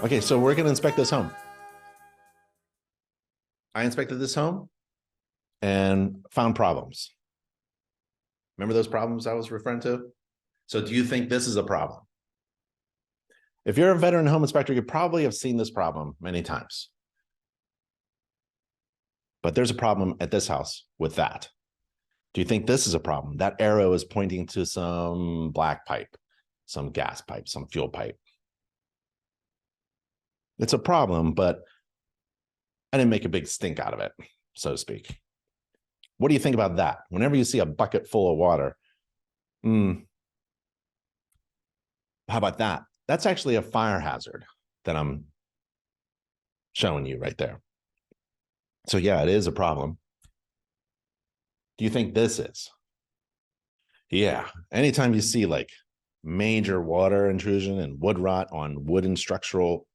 Okay, so we're going to inspect this home. I inspected this home and found problems. Remember those problems I was referring to? So do you think this is a problem? If you're a veteran home inspector, you probably have seen this problem many times. But there's a problem at this house with that. Do you think this is a problem? That arrow is pointing to some black pipe, some gas pipe, some fuel pipe. It's a problem, but I didn't make a big stink out of it, so to speak. What do you think about that? Whenever you see a bucket full of water, how about that? That's actually a fire hazard that I'm showing you right there. So yeah, it is a problem. Do you think this is? Yeah, anytime you see like major water intrusion and wood rot on wooden structural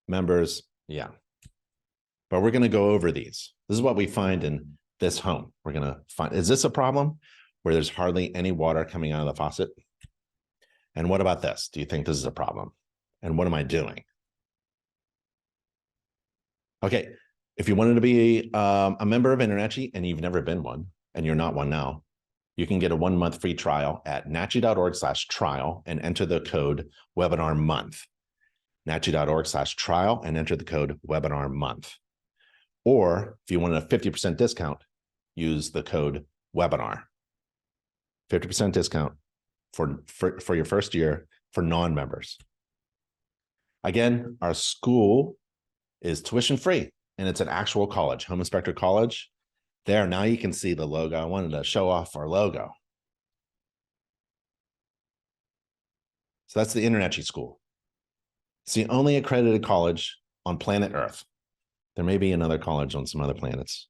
members, yeah. But we're going to go over these. This is what we find in this home. We're going to find, is this a problem where there's hardly any water coming out of the faucet? And what about this? Do you think this is a problem? And what am I doing? Okay, if you wanted to be a member of InterNACHI and you've never been one, and you're not one now, you can get a 1-month free trial at nachi.org/trial and enter the code webinarmonth. nachi.org/trial and enter the code webinarmonth. Or if you want a 50% discount, use the code webinar. 50% discount for your first year for non-members. Again, our school is tuition free and it's an actual college, Home Inspector College. There, now you can see the logo. I wanted to show off our logo. So that's the InterNACHI school. It's the only accredited college on planet Earth. There may be another college on some other planets,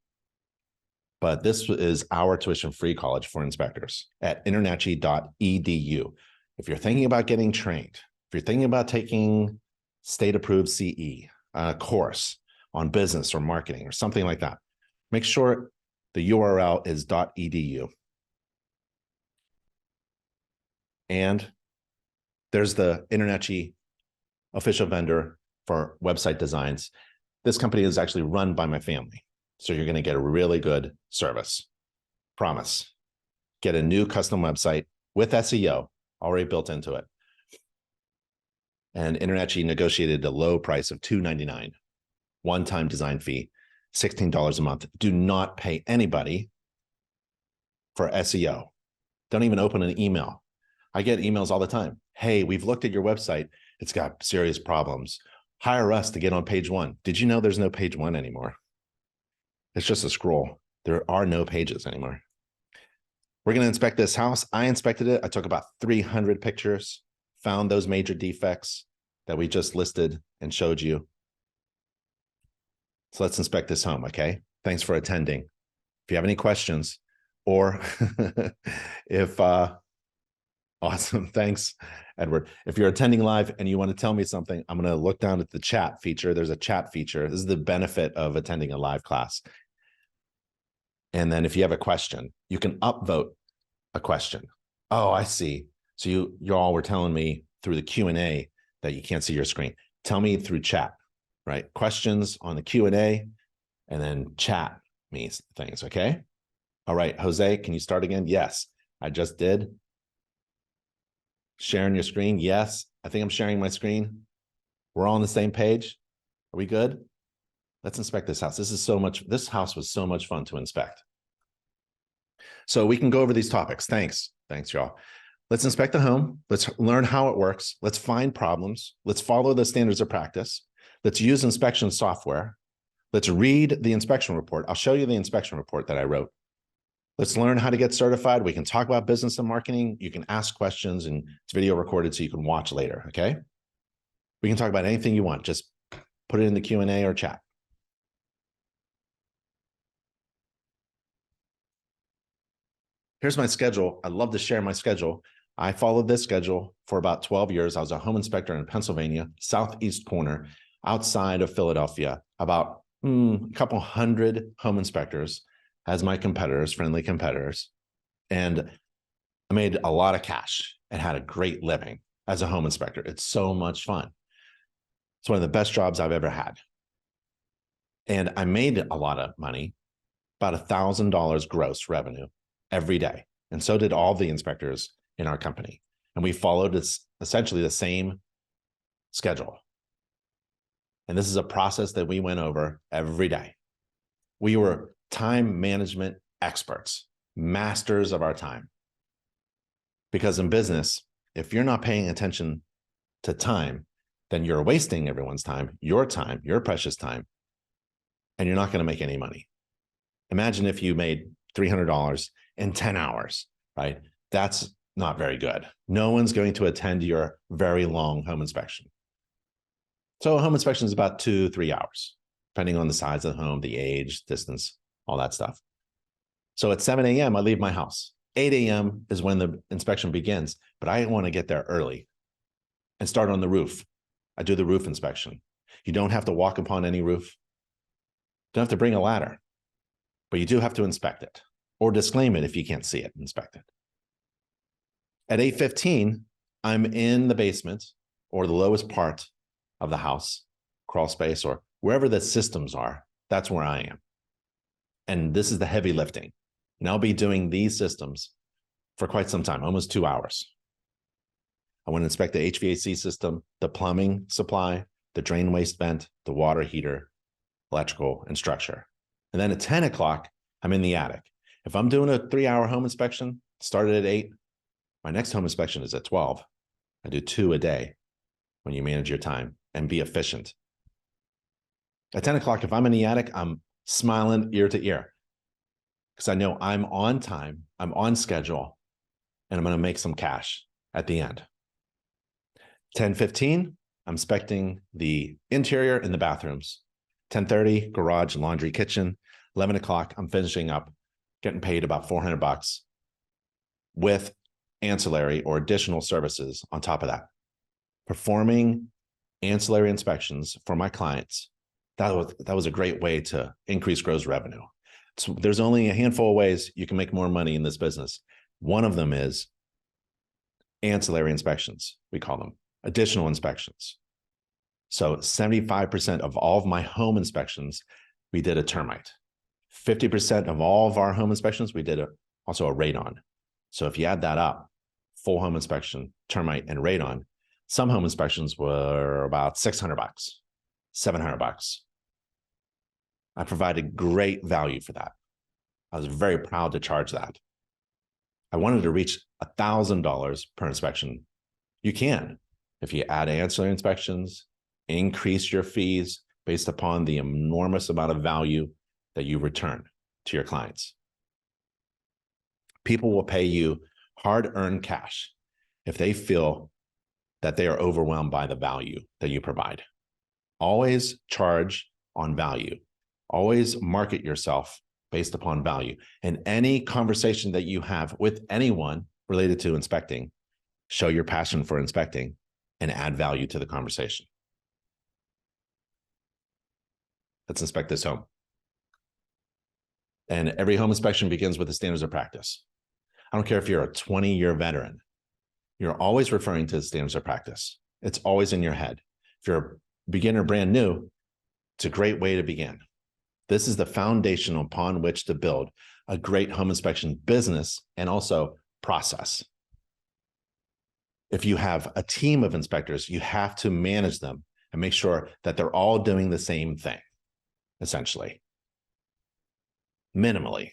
but this is our tuition-free college for inspectors at internachi.edu. If you're thinking about getting trained, if you're thinking about taking state-approved CE, a course on business or marketing or something like that, make sure the URL is .edu. And there's the InterNACHI official vendor for website designs. This company is actually run by my family. So you're going to get a really good service. Promise. Get a new custom website with SEO already built into it. And InterNACHI negotiated a low price of $2.99, one-time design fee, $16 a month. Do not pay anybody for SEO. Don't even open an email. I get emails all the time. Hey, we've looked at your website. It's got serious problems. Hire us to get on page 1. Did you know there's no page 1 anymore? It's just a scroll. There are no pages anymore. We're going to inspect this house. I inspected it. I took about 300 pictures, found those major defects that we just listed and showed you. So let's inspect this home, okay? Thanks for attending. If you have any questions or if, awesome, thanks, Edward. If you're attending live and you want to tell me something, I'm going to look down at the chat feature. There's a chat feature. This is the benefit of attending a live class. And then if you have a question, you can upvote a question. Oh, I see. So you all were telling me through the Q&A that you can't see your screen. Tell me through chat, right? Questions on the Q&A and then chat me things, okay? All right, Jose, can you start again? Yes, I just did. Sharing your screen? Yes, I think I'm sharing my screen. We're all on the same page. Are we good? Let's inspect this house. This house was so much fun to inspect. So we can go over these topics. Thanks, y'all. Let's inspect the home. Let's learn how it works. Let's find problems. Let's follow the standards of practice. Let's use inspection software. Let's read the inspection report. I'll show you the inspection report that I wrote. Let's learn how to get certified. We can talk about business and marketing. You can ask questions and it's video recorded so you can watch later, okay? We can talk about anything you want. Just put it in the Q&A or chat. Here's my schedule. I love to share my schedule. I followed this schedule for about 12 years. I was a home inspector in Pennsylvania, southeast corner, outside of Philadelphia, about a couple hundred home inspectors as my competitors, friendly competitors. And I made a lot of cash and had a great living as a home inspector. It's so much fun. It's one of the best jobs I've ever had. And I made a lot of money, about $1,000 gross revenue every day. And so did all the inspectors in our company. And we followed essentially the same schedule. And this is a process that we went over every day. We were time management experts, masters of our time. Because in business, if you're not paying attention to time, then you're wasting everyone's time, your precious time, and you're not going to make any money. Imagine if you made $300 in 10 hours, right? That's not very good. No one's going to attend your very long home inspection. So a home inspection is about 2-3 hours, depending on the size of the home, the age, distance, all that stuff. So at 7 a.m., I leave my house. 8 a.m. is when the inspection begins, but I want to get there early and start on the roof. I do the roof inspection. You don't have to walk upon any roof. You don't have to bring a ladder, but you do have to inspect it or disclaim it if you can't see it, inspect it. At 8:15, I'm in the basement or the lowest part of the house, crawl space, or wherever the systems are. That's where I am. And this is the heavy lifting. And I'll be doing these systems for quite some time, almost 2 hours. I want to inspect the HVAC system, the plumbing supply, the drain waste vent, the water heater, electrical, and structure. And then at 10 o'clock, I'm in the attic. If I'm doing a 3-hour home inspection, started at 8, my next home inspection is at 12. I do 2 a day when you manage your time and be efficient. At 10 o'clock, if I'm in the attic, I'm smiling ear to ear because I know I'm on time, I'm on schedule, and I'm going to make some cash at the end. 10:15, I'm inspecting the interior in the bathrooms. 10:30, garage, laundry, kitchen. 11 o'clock, I'm finishing up, getting paid about $400 with ancillary or additional services on top of that. Performing ancillary inspections for my clients, that was a great way to increase gross revenue. So there's only a handful of ways you can make more money in this business. One of them is ancillary inspections, we call them, additional inspections. So 75% of all of my home inspections, we did a termite. 50% of all of our home inspections, we did also a radon. So if you add that up, full home inspection, termite, and radon, some home inspections were about $600, $700. I provided great value for that. I was very proud to charge that. I wanted to reach $1,000 per inspection. You can, if you add ancillary inspections, increase your fees based upon the enormous amount of value that you return to your clients. People will pay you hard-earned cash if they feel that they are overwhelmed by the value that you provide. Always charge on value. Always market yourself based upon value. And any conversation that you have with anyone related to inspecting, show your passion for inspecting and add value to the conversation. Let's inspect this home. And every home inspection begins with the standards of practice. I don't care if you're a 20-year veteran, you're always referring to the standards of practice. It's always in your head. If you're a beginner, brand new, it's a great way to begin. This is the foundation upon which to build a great home inspection business and also process. If you have a team of inspectors, you have to manage them and make sure that they're all doing the same thing, essentially, minimally.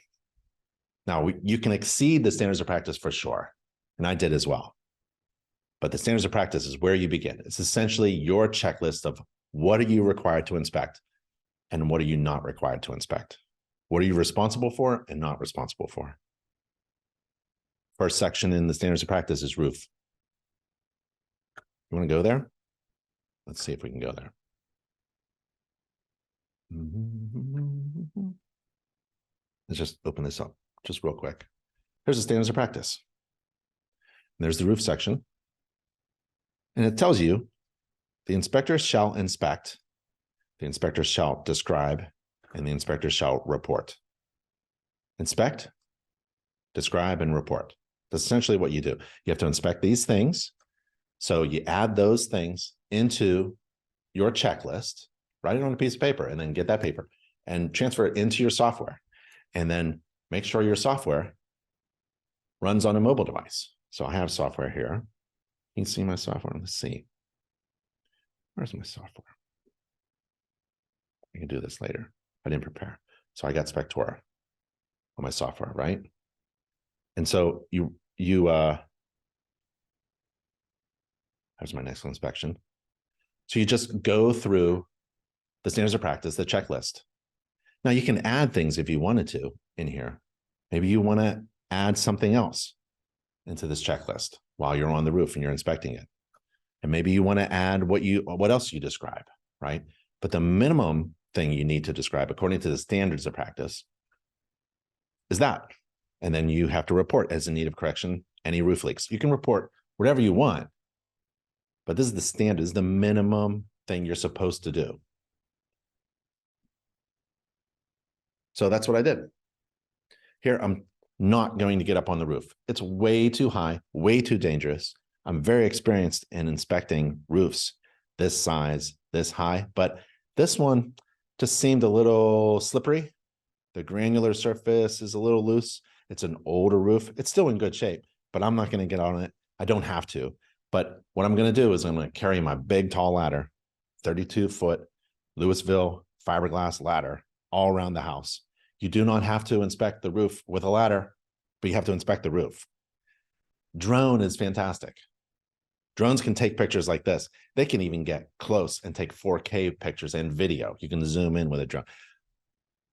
Now, you can exceed the standards of practice for sure, and I did as well. But the standards of practice is where you begin. It's essentially your checklist of what are you required to inspect and what are you not required to inspect? What are you responsible for and not responsible for? First section in the standards of practice is roof. You want to go there? Let's see if we can go there. Let's just open this up just real quick. Here's the standards of practice. And there's the roof section. And it tells you the inspector shall inspect, the inspector shall describe, and the inspector shall report. Inspect, describe, and report. That's essentially what you do. You have to inspect these things. So you add those things into your checklist, write it on a piece of paper, and then get that paper and transfer it into your software. And then make sure your software runs on a mobile device. So I have software here. You can see my software. Let's see. Where's my software? I can do this later. I didn't prepare. So I got Spectora on my software, right? And so here's my next inspection. So you just go through the standards of practice, the checklist. Now you can add things if you wanted to in here. Maybe you want to add something else into this checklist while you're on the roof and you're inspecting it. And maybe you want to add what else you describe, right? But the minimum thing you need to describe according to the standards of practice is that. And then you have to report as in need of correction any roof leaks. You can report whatever you want, but this is the standard, this is the minimum thing you're supposed to do. So that's what I did. Here, I'm not going to get up on the roof. It's way too high, way too dangerous. I'm very experienced in inspecting roofs this size, this high, but this one just seemed a little slippery. The granular surface is a little loose. It's an older roof. It's still in good shape, but I'm not going to get on it. I don't have to. But what I'm going to do is I'm going to carry my big, tall ladder, 32-foot Louisville fiberglass ladder all around the house. You do not have to inspect the roof with a ladder, but you have to inspect the roof. Drone is fantastic. Drones can take pictures like this. They can even get close and take 4K pictures and video. You can zoom in with a drone.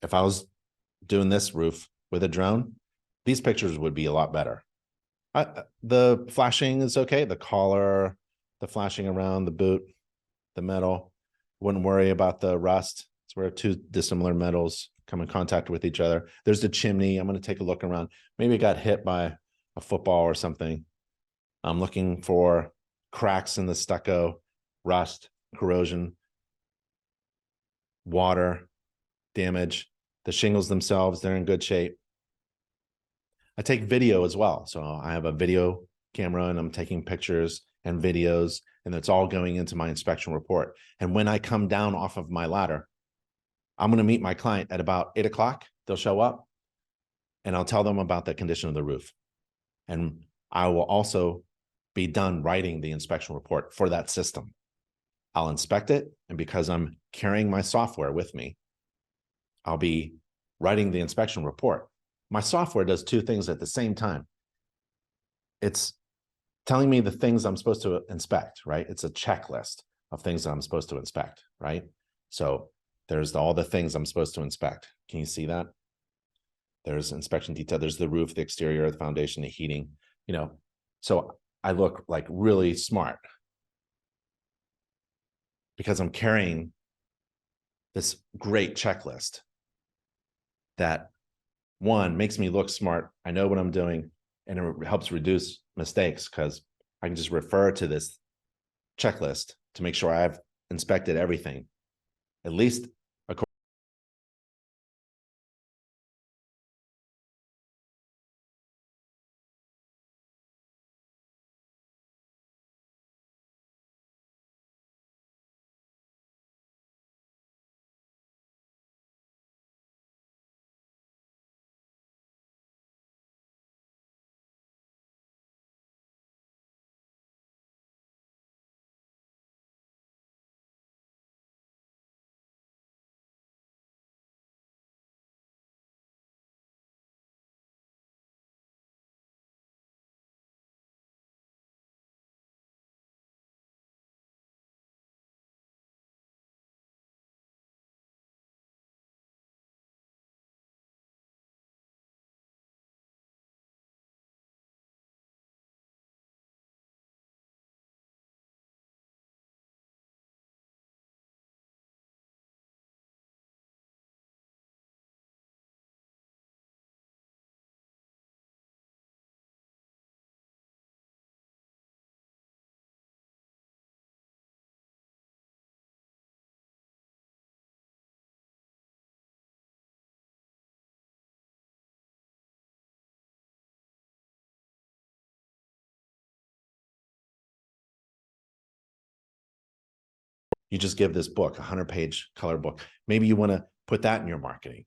If I was doing this roof with a drone, these pictures would be a lot better. The flashing is okay. The collar, the flashing around the boot, the metal. Wouldn't worry about the rust. It's where two dissimilar metals come in contact with each other. There's the chimney. I'm going to take a look around. Maybe it got hit by a football or something. I'm looking for cracks in the stucco, rust, corrosion, water, damage. The shingles themselves, they're in good shape. I take video as well. So I have a video camera and I'm taking pictures and videos, and it's all going into my inspection report. And when I come down off of my ladder, I'm going to meet my client at about 8 o'clock. They'll show up and I'll tell them about the condition of the roof. And I will also be done writing the inspection report for that system. I'll inspect it. And because I'm carrying my software with me, I'll be writing the inspection report. My software does two things at the same time. It's telling me the things I'm supposed to inspect, right? It's a checklist of things that I'm supposed to inspect, right? So there's all the things I'm supposed to inspect. Can you see that? There's inspection detail. There's the roof, the exterior, the foundation, the heating, so I look like really smart because I'm carrying this great checklist that, one, makes me look smart. I know what I'm doing, and it helps reduce mistakes because I can just refer to this checklist to make sure I've inspected everything, at least You just give this book, a 100-page color book. Maybe you want to put that in your marketing,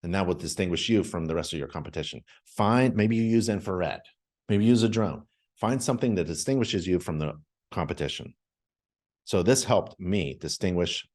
and that will distinguish you from the rest of your competition. Maybe you use infrared, maybe use a drone. Find something that distinguishes you from the competition. So this helped me distinguish.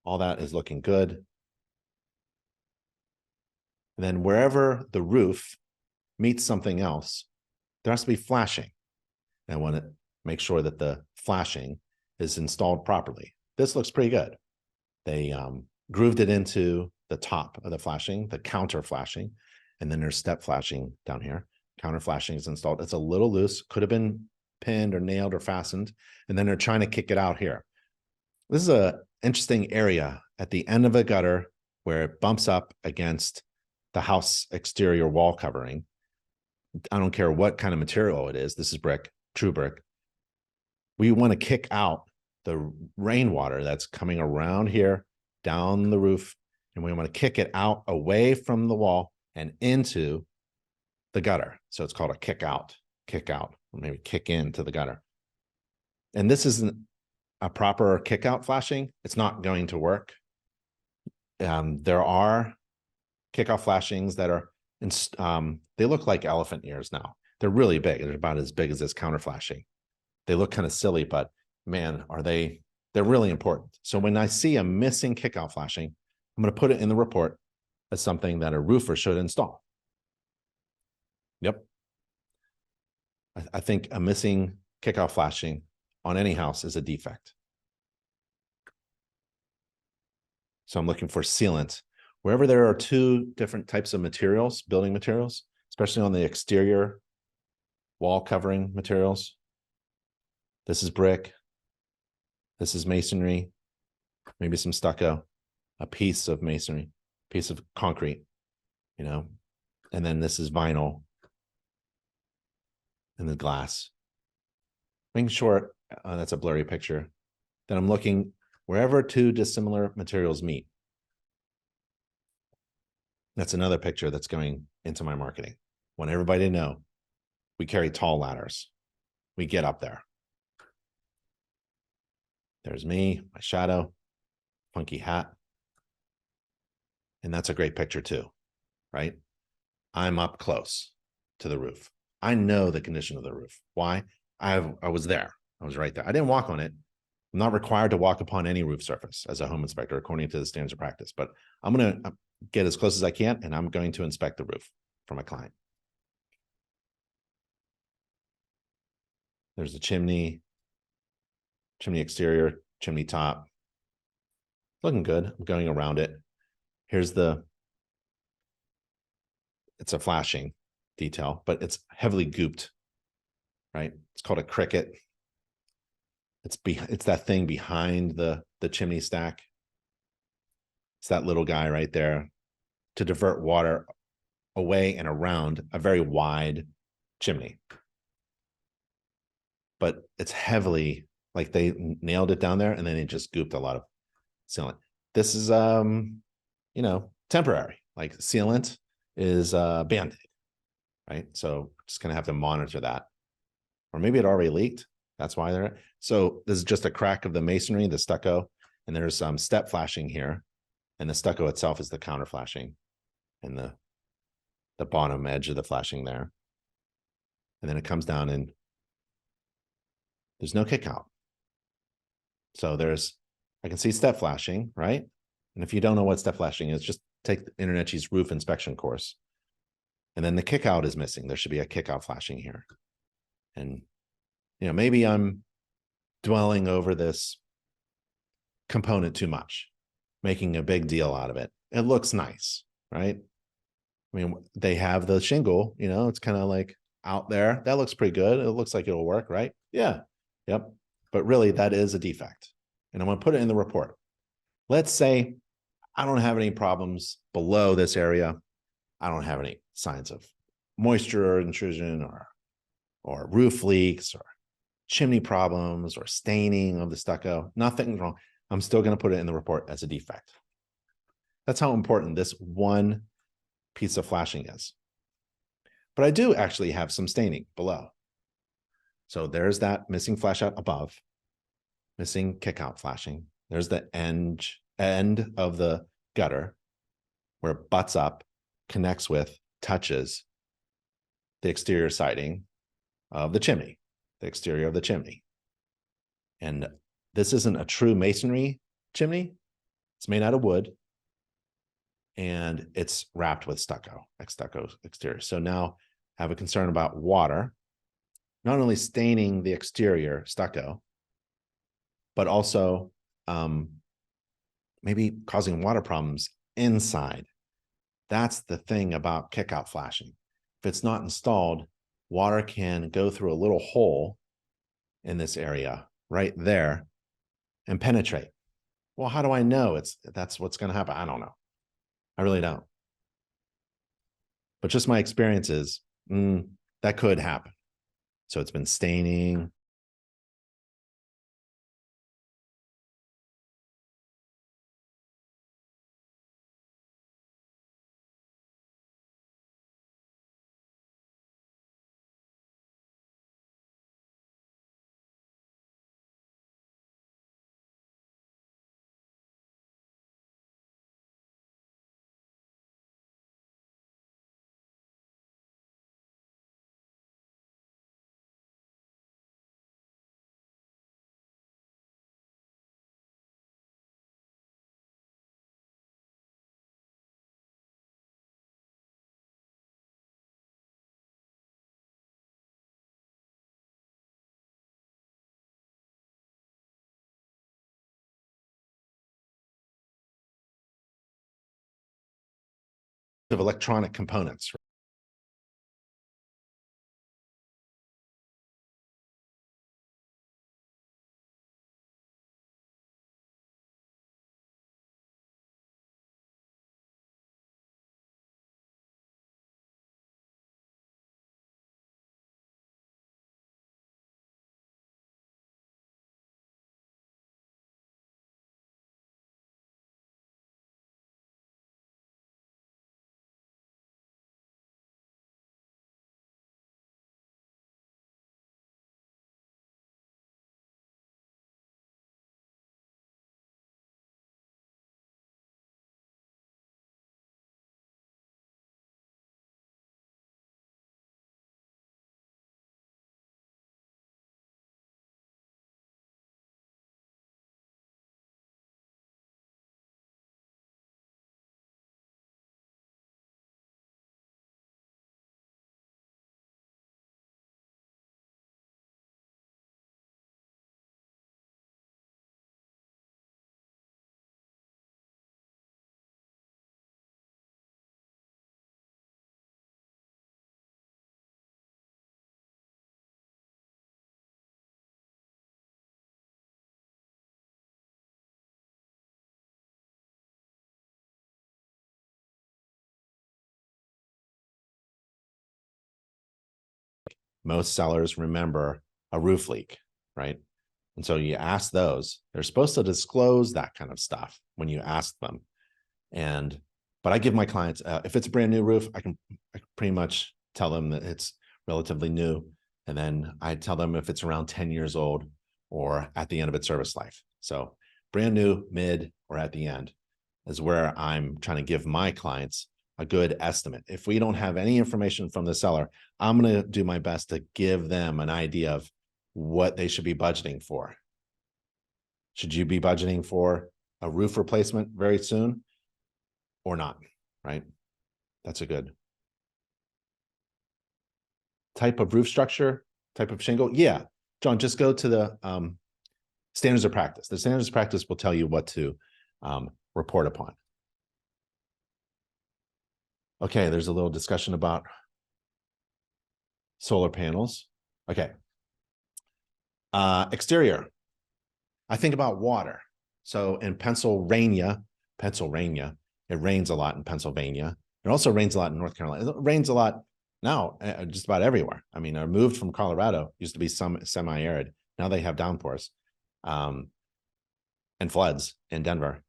All that is looking good. And then wherever the roof meets something else, there has to be flashing. And I want to make sure that the flashing is installed properly. This looks pretty good. They grooved it into the top of the flashing, the counter flashing, and then there's step flashing down here. Counter flashing is installed. It's a little loose, could have been pinned or nailed or fastened, and then they're trying to kick it out here. This is an interesting area at the end of a gutter where it bumps up against the house exterior wall covering. I don't care what kind of material it is. This is brick, true brick. We want to kick out the rainwater that's coming around here, down the roof, and we want to kick it out away from the wall and into the gutter. So it's called a kick out, or maybe kick into the gutter. And this isn't a proper kick out flashing. It's not going to work. There are kickoff flashings that are, they look like elephant ears now. They're really big. They're about as big as this counter flashing. They look kind of silly, but man, they're really important. So when I see a missing kickoff flashing, I'm going to put it in the report as something that a roofer should install. Yep. I think a missing kickoff flashing on any house is a defect. So I'm looking for sealant. Wherever there are two different types of materials, building materials, especially on the exterior wall covering materials. This is brick. This is masonry, maybe some stucco, a piece of masonry, piece of concrete, and then this is vinyl and the glass. Making sure that's a blurry picture. Then I'm looking wherever two dissimilar materials meet. That's another picture that's going into my marketing. I want everybody to know we carry tall ladders. We get up there. There's me, my shadow, funky hat. And that's a great picture too, right? I'm up close to the roof. I know the condition of the roof. Why? I was there. I was right there. I didn't walk on it. I'm not required to walk upon any roof surface as a home inspector, according to the standards of practice, but I'm going to get as close as I can, and I'm going to inspect the roof for my client. There's the chimney exterior, chimney top. Looking good. I'm going around it. Here's it's a flashing detail, but it's heavily gooped, right? It's called a cricket. It's that thing behind the chimney stack. It's that little guy right there to divert water away and around a very wide chimney. but it's heavily, like they nailed it down there and then it just gooped a lot of sealant. This is, temporary. Like sealant is Band-Aid, right? So just gonna have to monitor that. Or maybe it already leaked. That's why they're, so this is just a crack of the masonry, the stucco, and there's some step flashing here. And the stucco itself is the counter flashing and the bottom edge of the flashing there. And then it comes down and there's no kick out. So I can see step flashing, right? And if you don't know what step flashing is, just take InterNACHI's roof inspection course. And then the kick out is missing. There should be a kick out flashing here. And, maybe I'm dwelling over this component too much, making a big deal out of it. It looks nice, right? I mean, they have the shingle, it's kind of like out there. That looks pretty good. It looks like it'll work, right? Yeah. Yep. But really, that is a defect. And I'm going to put it in the report. Let's say I don't have any problems below this area. I don't have any signs of moisture intrusion or roof leaks or chimney problems or staining of the stucco. Nothing wrong. I'm still going to put it in the report as a defect. That's how important this one piece of flashing is. But I do actually have some staining below. So there's that missing flash out above, missing kick out flashing. There's the end of the gutter where it butts up, connects with, touches the exterior siding of the chimney, the exterior of the chimney. And this isn't a true masonry chimney. It's made out of wood and it's wrapped with stucco, like stucco exterior. So now I have a concern about water, not only staining the exterior stucco, but also maybe causing water problems inside. That's the thing about kickout flashing. If it's not installed, water can go through a little hole in this area right there and penetrate. Well, how do I know that's what's going to happen? I don't know. I really don't. But just my experience is that could happen. So it's been staining. Of electronic components. Most sellers remember a roof leak, right? And so you ask those, they're supposed to disclose that kind of stuff when you ask them. But I give my clients, if it's a brand new roof, I can pretty much tell them that it's relatively new. And then I tell them if it's around 10 years old or at the end of its service life. So brand new, mid, or at the end is where I'm trying to give my clients a good estimate. If we don't have any information from the seller, I'm going to do my best to give them an idea of what they should be budgeting for. Should you be budgeting for a roof replacement very soon or not, right? That's a good type of roof structure, type of shingle. Yeah, John, just go to the standards of practice. The standards of practice will tell you what to report upon. Okay, there's a little discussion about solar panels. Okay. Exterior. I think about water. So in Pennsylvania, it rains a lot in Pennsylvania. It also rains a lot in North Carolina. It rains a lot now, just about everywhere. I mean, I moved from Colorado, used to be some semi-arid. Now they have downpours and floods in Denver.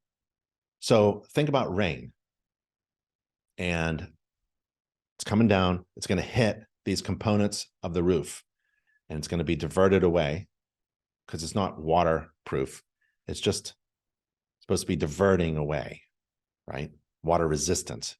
So think about rain. And it's coming down. It's going to hit these components of the roof. And it's going to be diverted away because it's not waterproof. It's just supposed to be diverting away, right? Water resistant.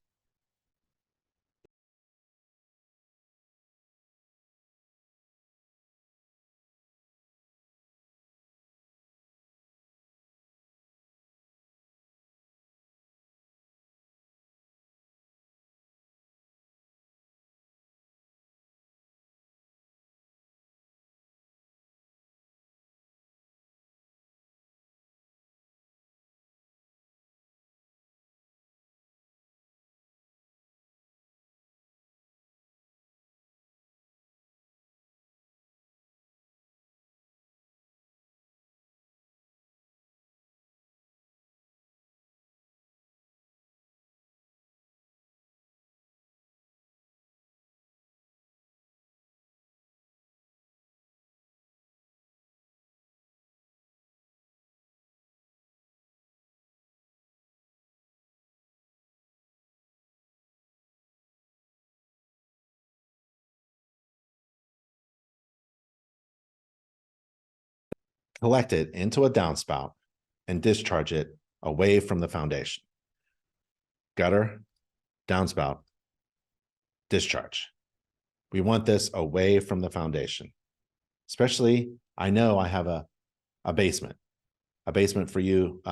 Collect it into a downspout and discharge it away from the foundation. Gutter, downspout, discharge. We want this away from the foundation. Especially, I know I have a basement. A basement for you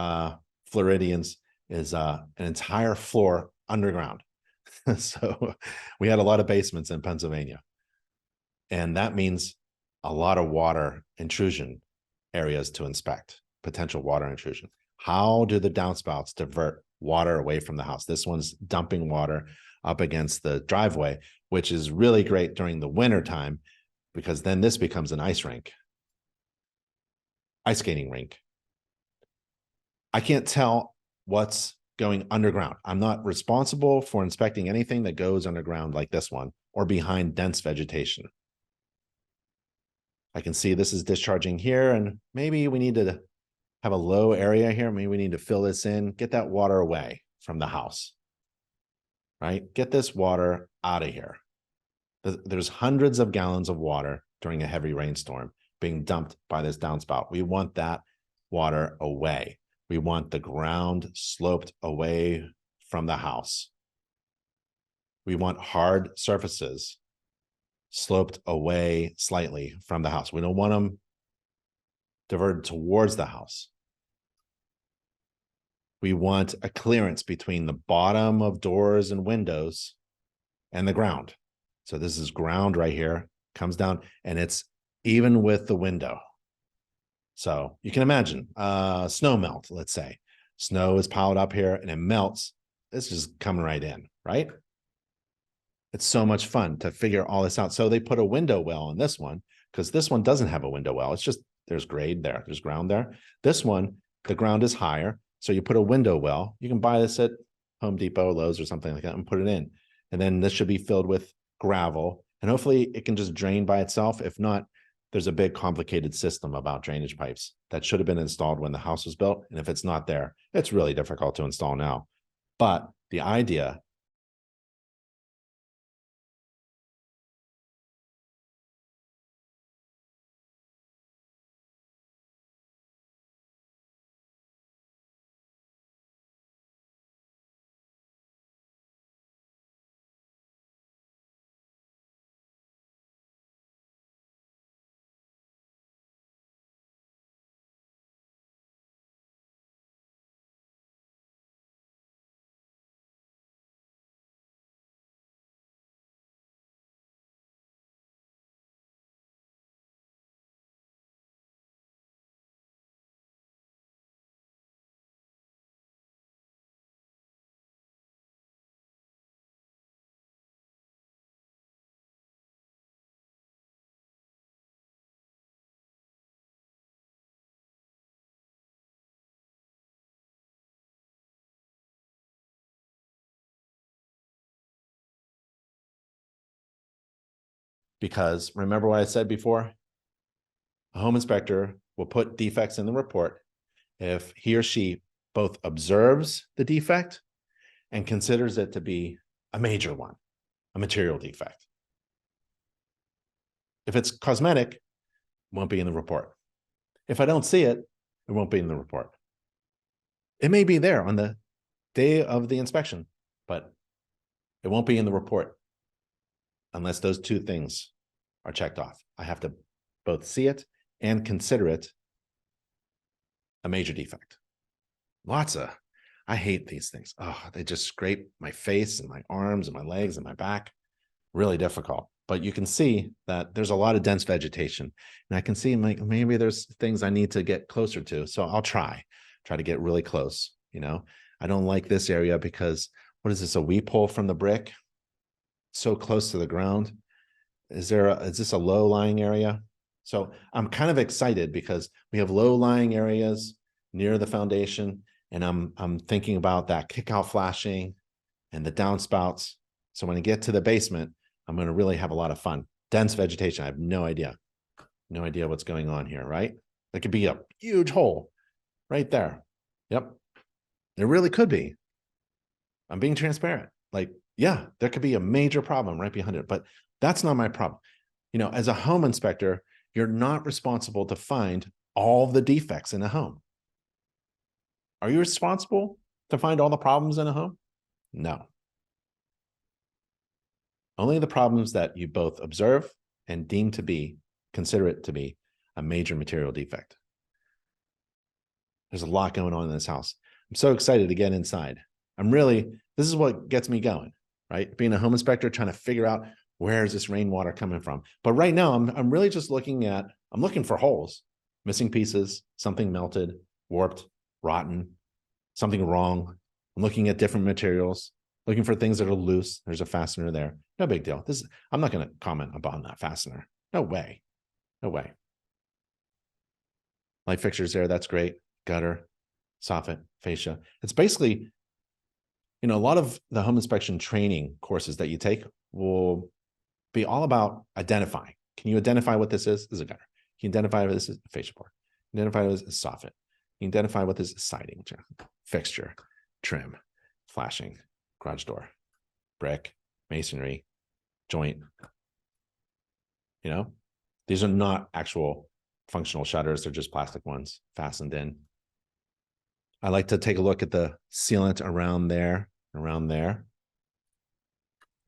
Floridians is an entire floor underground. So we had a lot of basements in Pennsylvania. And that means a lot of water intrusion areas to inspect, potential water intrusion. How do the downspouts divert water away from the house? This one's dumping water up against the driveway, which is really great during the winter time because then this becomes an ice rink, ice skating rink. I can't tell what's going underground. I'm not responsible for inspecting anything that goes underground like this one or behind dense vegetation. I can see this is discharging here, and maybe we need to have a low area here. Maybe we need to fill this in, get that water away from the house, right? Get this water out of here. There's hundreds of gallons of water during a heavy rainstorm being dumped by this downspout. We want that water away. We want the ground sloped away from the house. We want hard surfaces sloped away slightly from the house. We don't want them diverted towards the house. We want a clearance between the bottom of doors and windows and the ground. So this is ground right here, comes down, and it's even with the window. So you can imagine snow melt, let's say. Snow is piled up here and it melts. This is coming right in, right? It's so much fun to figure all this out. So they put a window well on this one because this one doesn't have a window well. It's just there's grade there. There's ground there. This one, the ground is higher. So you put a window well. You can buy this at Home Depot, Lowe's, or something like that and put it in. And then this should be filled with gravel. And hopefully it can just drain by itself. If not, there's a big complicated system about drainage pipes that should have been installed when the house was built. And if it's not there, it's really difficult to install now. But the idea because remember what I said before? A home inspector will put defects in the report if he or she both observes the defect and considers it to be a major one, a material defect. If it's cosmetic, it won't be in the report. If I don't see it, it won't be in the report. It may be there on the day of the inspection, but it won't be in the report unless those two things are checked off. I have to both see it and consider it a major defect. I hate these things. Oh, they just scrape my face and my arms and my legs and my back. Really difficult. But you can see that there's a lot of dense vegetation. And I can see maybe there's things I need to get closer to. So I'll try to get really close. I don't like this area because what is this, a weep hole from the brick? So close to the ground. Is this a low-lying area? So I'm kind of excited because we have low-lying areas near the foundation, and I'm thinking about that kickout flashing and the downspouts. So when I get to the basement, I'm going to really have a lot of fun. Dense vegetation. I have no idea what's going on here, right? There could be a huge hole right there. Yep. There really could be. I'm being transparent. Yeah, there could be a major problem right behind it, but that's not my problem. As a home inspector, you're not responsible to find all the defects in a home. Are you responsible to find all the problems in a home? No. Only the problems that you both observe and consider it to be a major material defect. There's a lot going on in this house. I'm so excited to get inside. This is what gets me going, right? Being a home inspector, trying to figure out where is this rainwater coming from. But right now, I'm really just looking for holes, missing pieces, something melted, warped, rotten, something wrong. I'm looking at different materials, looking for things that are loose. There's a fastener there. No big deal. I'm not going to comment upon that fastener. No way. Light fixtures there. That's great. Gutter, soffit, fascia. It's basically, a lot of the home inspection training courses that you take will be all about identifying. Can you identify what this is? This is a gutter. Can you identify what this is? A fascia board. Identify what this is? Soffit. You identify what this is? Siding, fixture, trim, flashing, garage door, brick, masonry, joint. These are not actual functional shutters. They're just plastic ones fastened in. I like to take a look at the sealant around there.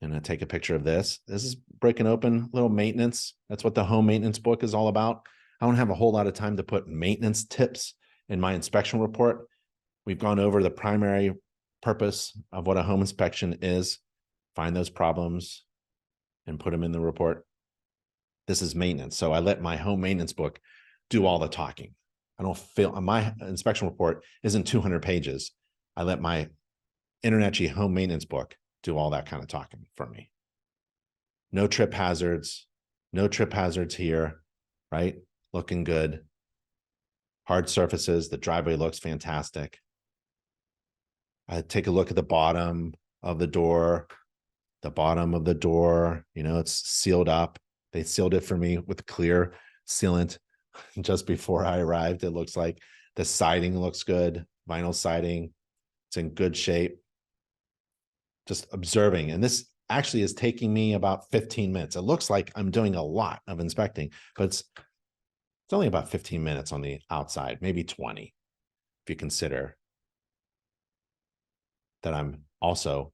And I take a picture of this. This is breaking open, little maintenance. That's what the home maintenance book is all about. I don't have a whole lot of time to put maintenance tips in my inspection report. We've gone over the primary purpose of what a home inspection is, find those problems and put them in the report. This is maintenance. So I let my home maintenance book do all the talking. I don't feel my inspection report isn't 200 pages. I let my InterNACHI home maintenance book do all that kind of talking for me. No trip hazards here, right? Looking good. Hard surfaces. The driveway looks fantastic. I take a look at the bottom of the door. It's sealed up. They sealed it for me with clear sealant just before I arrived. It looks like the siding looks good, vinyl siding. It's in good shape. Just observing. And this actually is taking me about 15 minutes. It looks like I'm doing a lot of inspecting, but it's only about 15 minutes on the outside, maybe 20, if you consider that I'm also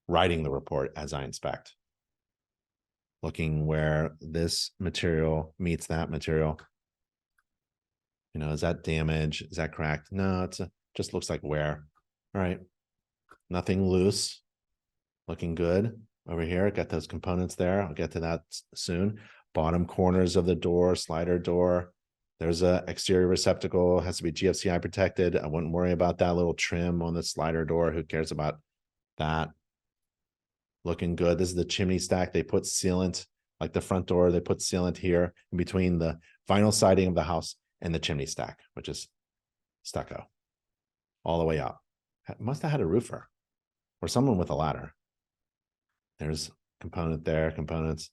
writing the report as I inspect. Looking where this material meets that material. You know, is that damage? Is that cracked? No, it's just looks like wear. All right. Nothing loose. Looking good over here. Got those components there. I'll get to that soon. Bottom corners of the door, slider door. There's a exterior receptacle, has to be GFCI protected. I wouldn't worry about that little trim on the slider door. Who cares about that? Looking good. This is the chimney stack. They put sealant, like the front door, they put sealant here in between the vinyl siding of the house and the chimney stack, which is stucco all the way up. Must have had a roofer or someone with a ladder. There's component there, components,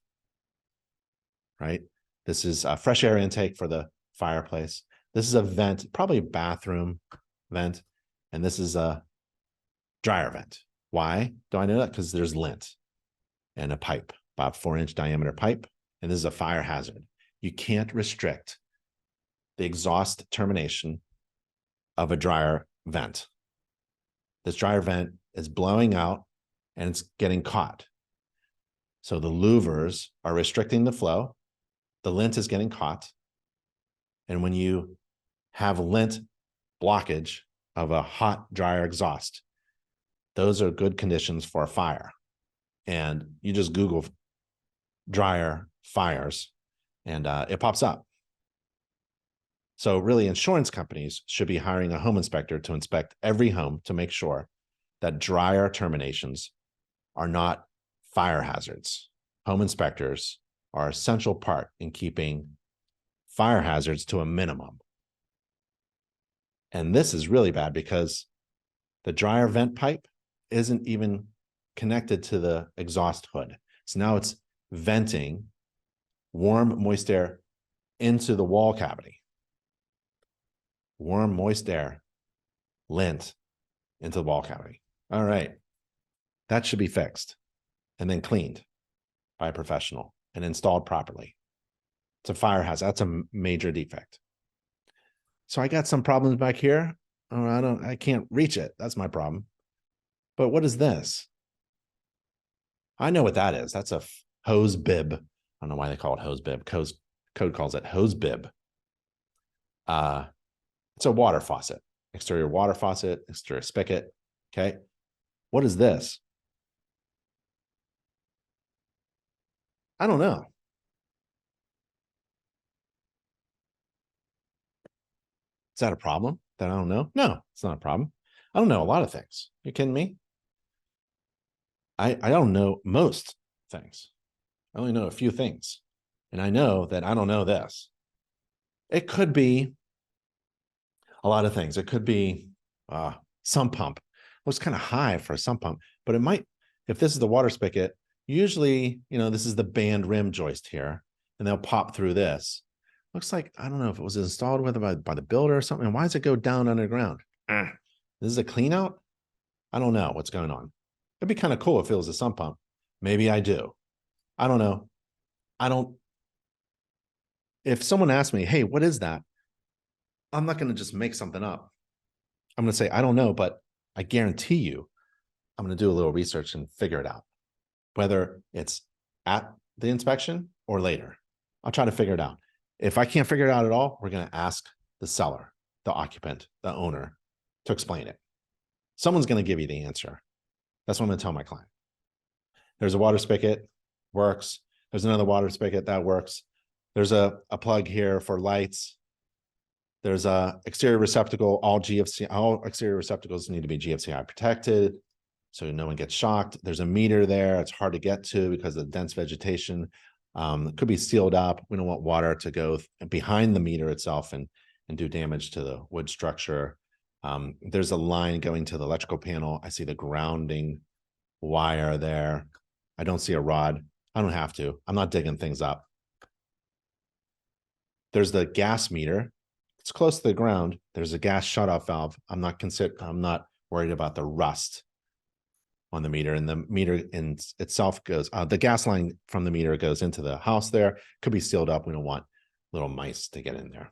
right? This is a fresh air intake for the fireplace. This is a vent, probably a bathroom vent. And this is a dryer vent. Why do I know that? Because there's lint and a pipe, about 4-inch diameter pipe. And this is a fire hazard. You can't restrict the exhaust termination of a dryer vent. This dryer vent is blowing out and it's getting caught. So the louvers are restricting the flow. The lint is getting caught. And when you have lint blockage of a hot dryer exhaust, those are good conditions for a fire. And you just Google dryer fires and it pops up. So really, insurance companies should be hiring a home inspector to inspect every home to make sure that dryer terminations are not fire hazards. Home inspectors are an essential part in keeping fire hazards to a minimum. And this is really bad because the dryer vent pipe isn't even connected to the exhaust hood. So now it's venting warm, moist air into the wall cavity. Warm, moist air, lint into the wall cavity. All right. That should be fixed and then cleaned by a professional and installed properly. It's a fire hazard. That's a major defect. So I got some problems back here. Oh, I can't reach it. That's my problem. But what is this? I know what that is. That's a hose bib. I don't know why they call it hose bib. Code calls it hose bib. It's a water faucet, exterior water faucet, exterior spigot. Okay. What is this? I don't know. Is that a problem that I don't know? No, it's not a problem. I don't know a lot of things. You kidding me? I don't know most things. I only know a few things. And I know that I don't know this. It could be a lot of things. It could be sump pump. Well, it's kind of high for a sump pump, but it might, if this is the water spigot, usually, you know, this is the band rim joist here, and they'll pop through this. Looks like, I don't know if it was installed with by the builder or something. Why does it go down underground? This is a clean out? I don't know what's going on. It'd be kind of cool if it was a sump pump. Maybe I do. I don't know. If someone asks me, hey, what is that? I'm not going to just make something up. I'm going to say, I don't know, but I guarantee you, I'm going to do a little research and figure it out, whether it's at the inspection or later. I'll try to figure it out. If I can't figure it out at all, we're going to ask the seller, the occupant, the owner to explain it. Someone's going to give you the answer. That's what I'm going to tell my client. There's a water spigot, works. There's another water spigot that works. There's a plug here for lights. There's a exterior receptacle. All exterior receptacles need to be GFCI protected so no one gets shocked. There's a meter there. It's hard to get to because of the dense vegetation. It could be sealed up. We don't want water to go behind the meter itself and do damage to the wood structure. There's a line going to the electrical panel. I see the grounding wire there. I don't see a rod. I don't have to. I'm not digging things up. There's the gas meter. It's close to the ground. There's a gas shutoff valve. I'm not worried about the rust on the meter, and the meter in itself goes, the gas line from the meter goes into the house there. Could be sealed up. We don't want little mice to get in there.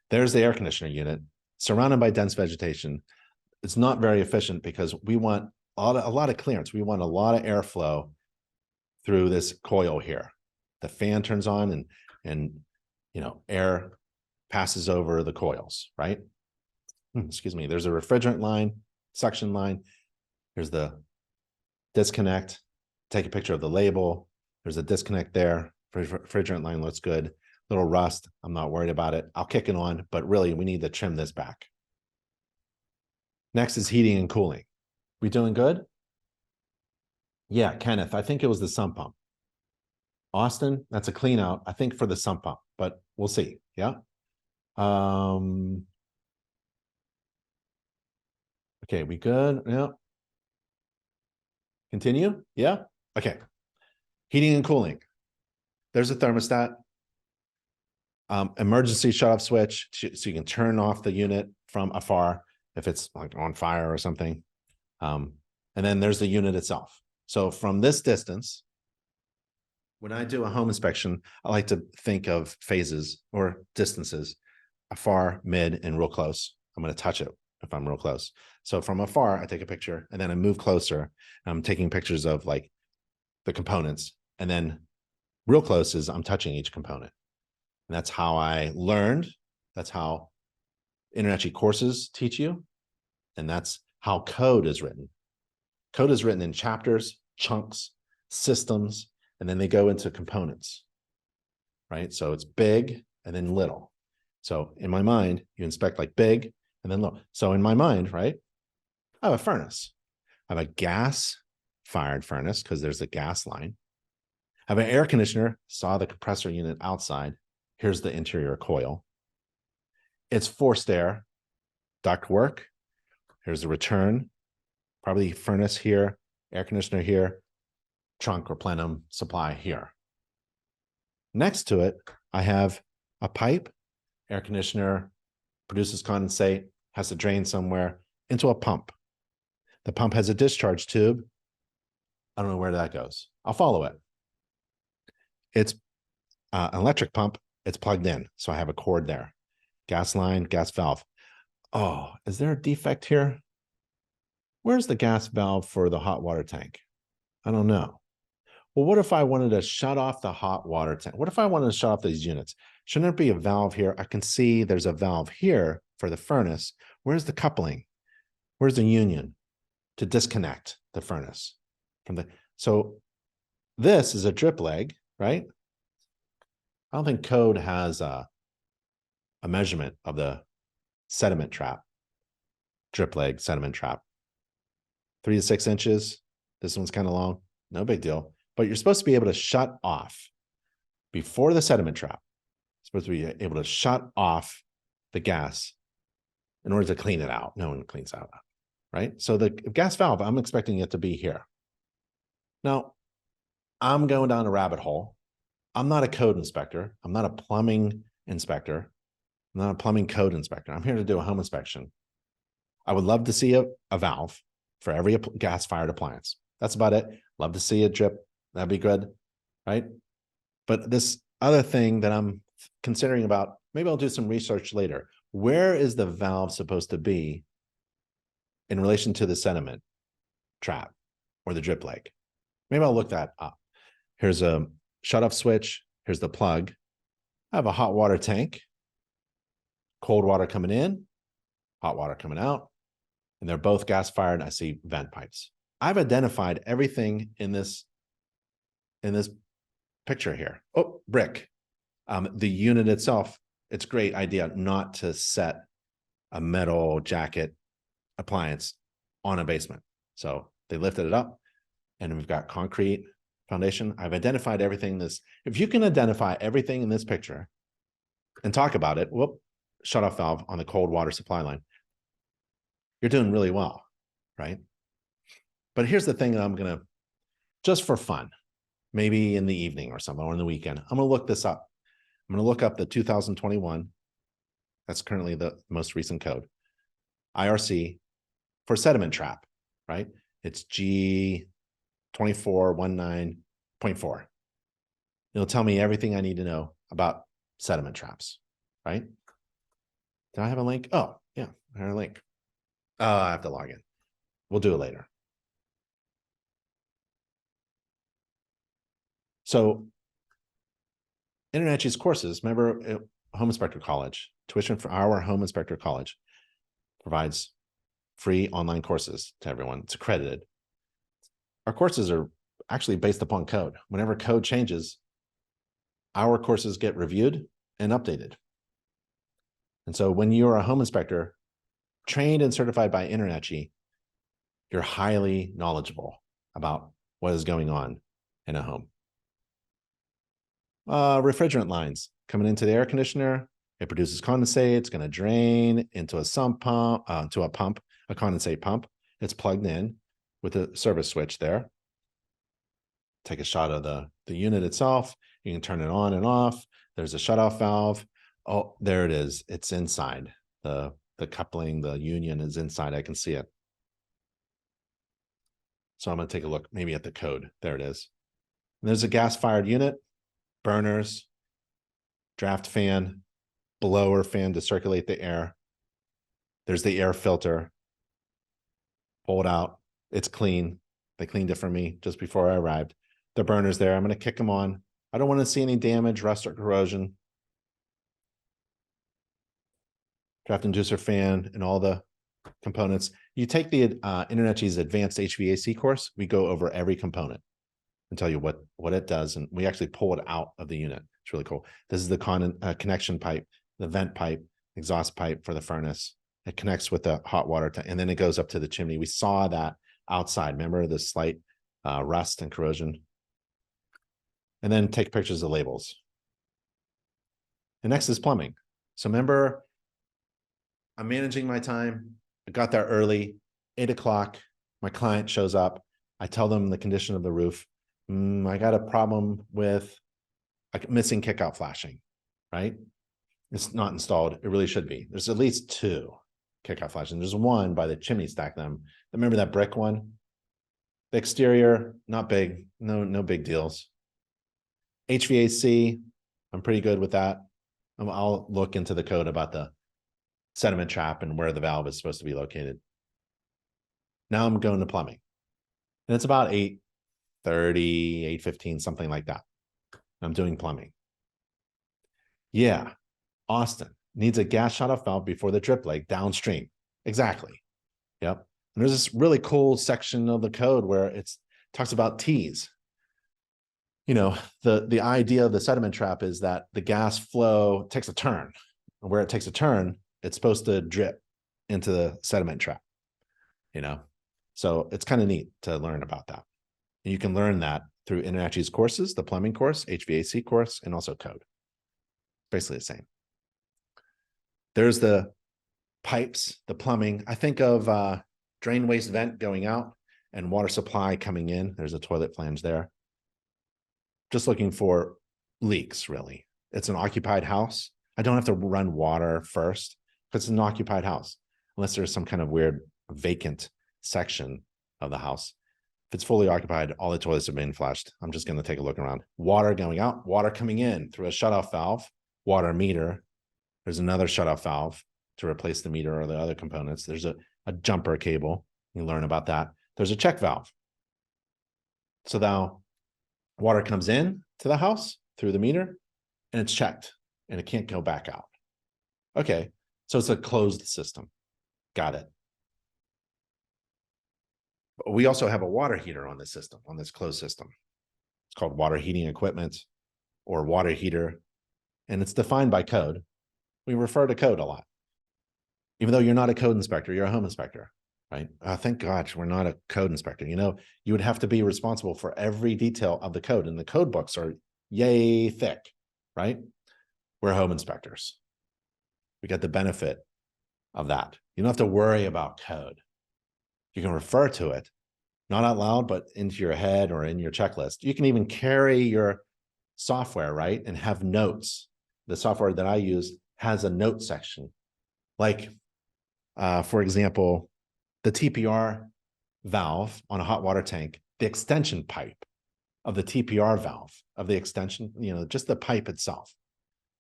There's the air conditioner unit surrounded by dense vegetation. It's not very efficient because we want a lot of clearance. We want a lot of airflow through this coil here. The fan turns on and air passes over the coils, right? Excuse me. There's a refrigerant line, suction line. Here's the disconnect. Take a picture of the label. There's a disconnect there. Refrigerant line looks good. Little rust. I'm not worried about it. I'll kick it on, but really we need to trim this back. Next is heating and cooling. We doing good? Yeah, Kenneth, I think it was the sump pump. Austin, that's a clean out, I think, for the sump pump, but we'll see. Yeah. Okay, we good? Yeah. Continue? Yeah. Okay. Heating and cooling. There's a thermostat. Emergency shut-off switch, so you can turn off the unit from afar if it's like on fire or something. And then there's the unit itself. So from this distance, when I do a home inspection, I like to think of phases or distances, afar, mid, and real close. I'm going to touch it if I'm real close. So from afar, I take a picture, and then I move closer. I'm taking pictures of like the components, and then real close is I'm touching each component. And that's how I learned. That's how InterNACHI courses teach you. And that's how code is written. Code is written in chapters, chunks, systems, and then they go into components, right? So it's big and then little. So in my mind, you inspect like big and then little. So in my mind, right, I have a furnace. I have a gas-fired furnace because there's a gas line. I have an air conditioner, saw the compressor unit outside. Here's the interior coil. It's forced air, duct work. Here's the return, probably furnace here, air conditioner here, trunk or plenum supply here. Next to it, I have a pipe. Air conditioner produces condensate, has to drain somewhere into a pump. The pump has a discharge tube. I don't know where that goes. I'll follow it. It's an electric pump. It's plugged in, so I have a cord there. Gas line, gas valve. Oh, is there a defect here? Where's the gas valve for the hot water tank? I don't know. Well, what if I wanted to shut off the hot water tank? What if I wanted to shut off these units? Shouldn't there be a valve here? I can see there's a valve here for the furnace. Where's the coupling? Where's the union to disconnect the furnace from the? So this is a drip leg, right? I don't think code has a measurement of the sediment trap, drip leg sediment trap. 3 to 6 inches. This one's kind of long, no big deal. But you're supposed to be able to shut off before the sediment trap. You're supposed to be able to shut off the gas in order to clean it out. No one cleans out, right? So the gas valve, I'm expecting it to be here. Now, I'm going down a rabbit hole. I'm not a code inspector. I'm not a plumbing inspector. I'm not a plumbing code inspector. I'm here to do a home inspection. I would love to see a valve for every gas-fired appliance. That's about it. Love to see a drip. That'd be good, right? But this other thing that I'm considering about, maybe I'll do some research later. Where is the valve supposed to be in relation to the sediment trap or the drip leg? Maybe I'll look that up. Here's a shut-off switch. Here's the plug. I have a hot water tank. Cold water coming in, hot water coming out, and they're both gas-fired. I see vent pipes. I've identified everything in this picture here. Oh, brick. The unit itself, it's a great idea not to set a metal jacket appliance on a basement. So they lifted it up, and we've got concrete foundation. I've identified everything this. If you can identify everything in this picture and talk about it, whoop, shut-off valve on the cold water supply line, you're doing really well, right? But here's the thing that I'm going to, just for fun, maybe in the evening or something, or in the weekend, I'm going to look this up. I'm going to look up the 2021. That's currently the most recent code. IRC for sediment trap, right? It's G2419.4. It'll tell me everything I need to know about sediment traps, right? Did I have a link? Oh, yeah, I have a link. Oh, I have to log in. We'll do it later. So InterNACHI's courses, remember Home Inspector College, tuition for our Home Inspector College provides free online courses to everyone. It's accredited. Our courses are actually based upon code. Whenever code changes, our courses get reviewed and updated. And so when you're a home inspector, trained and certified by InterNACHI, you're highly knowledgeable about what is going on in a home. Refrigerant lines coming into the air conditioner. It produces condensate. It's going to drain into a sump pump, a condensate pump. It's plugged in with a service switch there. Take a shot of the unit itself. You can turn it on and off. There's a shutoff valve. Oh, there it is. It's inside. The coupling, the union is inside. I can see it. So I'm going to take a look maybe at the code. There it is. And there's a gas-fired unit, burners, draft fan, blower fan to circulate the air. There's the air filter. Pull it out. It's clean. They cleaned it for me just before I arrived. The burner's there. I'm going to kick them on. I don't want to see any damage, rust, or corrosion. Draft inducer fan and all the components. You take the InterNACHI's advanced HVAC course. We go over every component and tell you what it does. And we actually pull it out of the unit. It's really cool. This is the connection pipe, the vent pipe, exhaust pipe for the furnace. It connects with the hot water tank, and then it goes up to the chimney. We saw that outside. Remember the slight rust and corrosion? And then take pictures of labels. And next is plumbing. So remember, I'm managing my time. I got there early, 8 o'clock. My client shows up. I tell them the condition of the roof. I got a problem with missing kickout flashing, right? It's not installed. It really should be. There's at least 2 kickout flashing. There's one by the chimney stack them. Remember that brick one? The exterior, not big. No big deals. HVAC, I'm pretty good with that. I'll look into the code about the sediment trap and where the valve is supposed to be located. Now I'm going to plumbing. And it's about 8:30, 8:15, something like that. I'm doing plumbing. Yeah, Austin needs a gas shutoff valve before the drip leg downstream. Exactly. Yep. And there's this really cool section of the code where it talks about T's. You know, the idea of the sediment trap is that the gas flow takes a turn. And where it takes a turn, it's supposed to drip into the sediment trap, you know? So it's kind of neat to learn about that. And you can learn that through InterNACHI's courses, the plumbing course, HVAC course, and also code. Basically the same. There's the pipes, the plumbing. I think of drain waste vent going out and water supply coming in. There's a toilet flange there. Just looking for leaks, really. It's an occupied house. I don't have to run water first because it's an occupied house, unless there's some kind of weird vacant section of the house. If it's fully occupied, all the toilets have been flushed. I'm just going to take a look around. Water going out, water coming in through a shutoff valve, water meter. There's another shutoff valve to replace the meter or the other components. There's a jumper cable. You learn about that. There's a check valve. So now water comes in to the house through the meter and it's checked and it can't go back out. Okay, so it's a closed system. Got it. But we also have a water heater on this system, on this closed system. It's called water heating equipment or water heater, and it's defined by code. We refer to code a lot. Even though you're not a code inspector, you're a home inspector, right? Thank God we're not a code inspector. You know, you would have to be responsible for every detail of the code, and the code books are yay thick, right? We're home inspectors. We get the benefit of that. You don't have to worry about code. You can refer to it, not out loud, but into your head or in your checklist. You can even carry your software, right? And have notes the software that I use has a note section. Like, for example, the TPR valve on a hot water tank, the extension pipe of the TPR valve of the extension, just the pipe itself.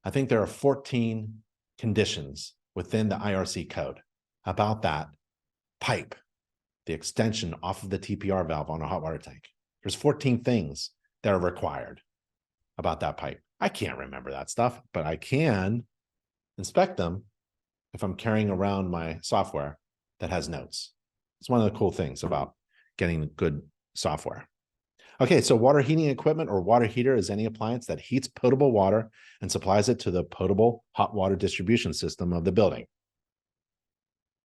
I think there are 14 conditions within the IRC code about that pipe, the extension off of the TPR valve on a hot water tank. There's 14 things that are required about that pipe. I can't remember that stuff, but I can inspect them if I'm carrying around my software that has notes. It's one of the cool things about getting good software. Okay, so water heating equipment or water heater is any appliance that heats potable water and supplies it to the potable hot water distribution system of the building.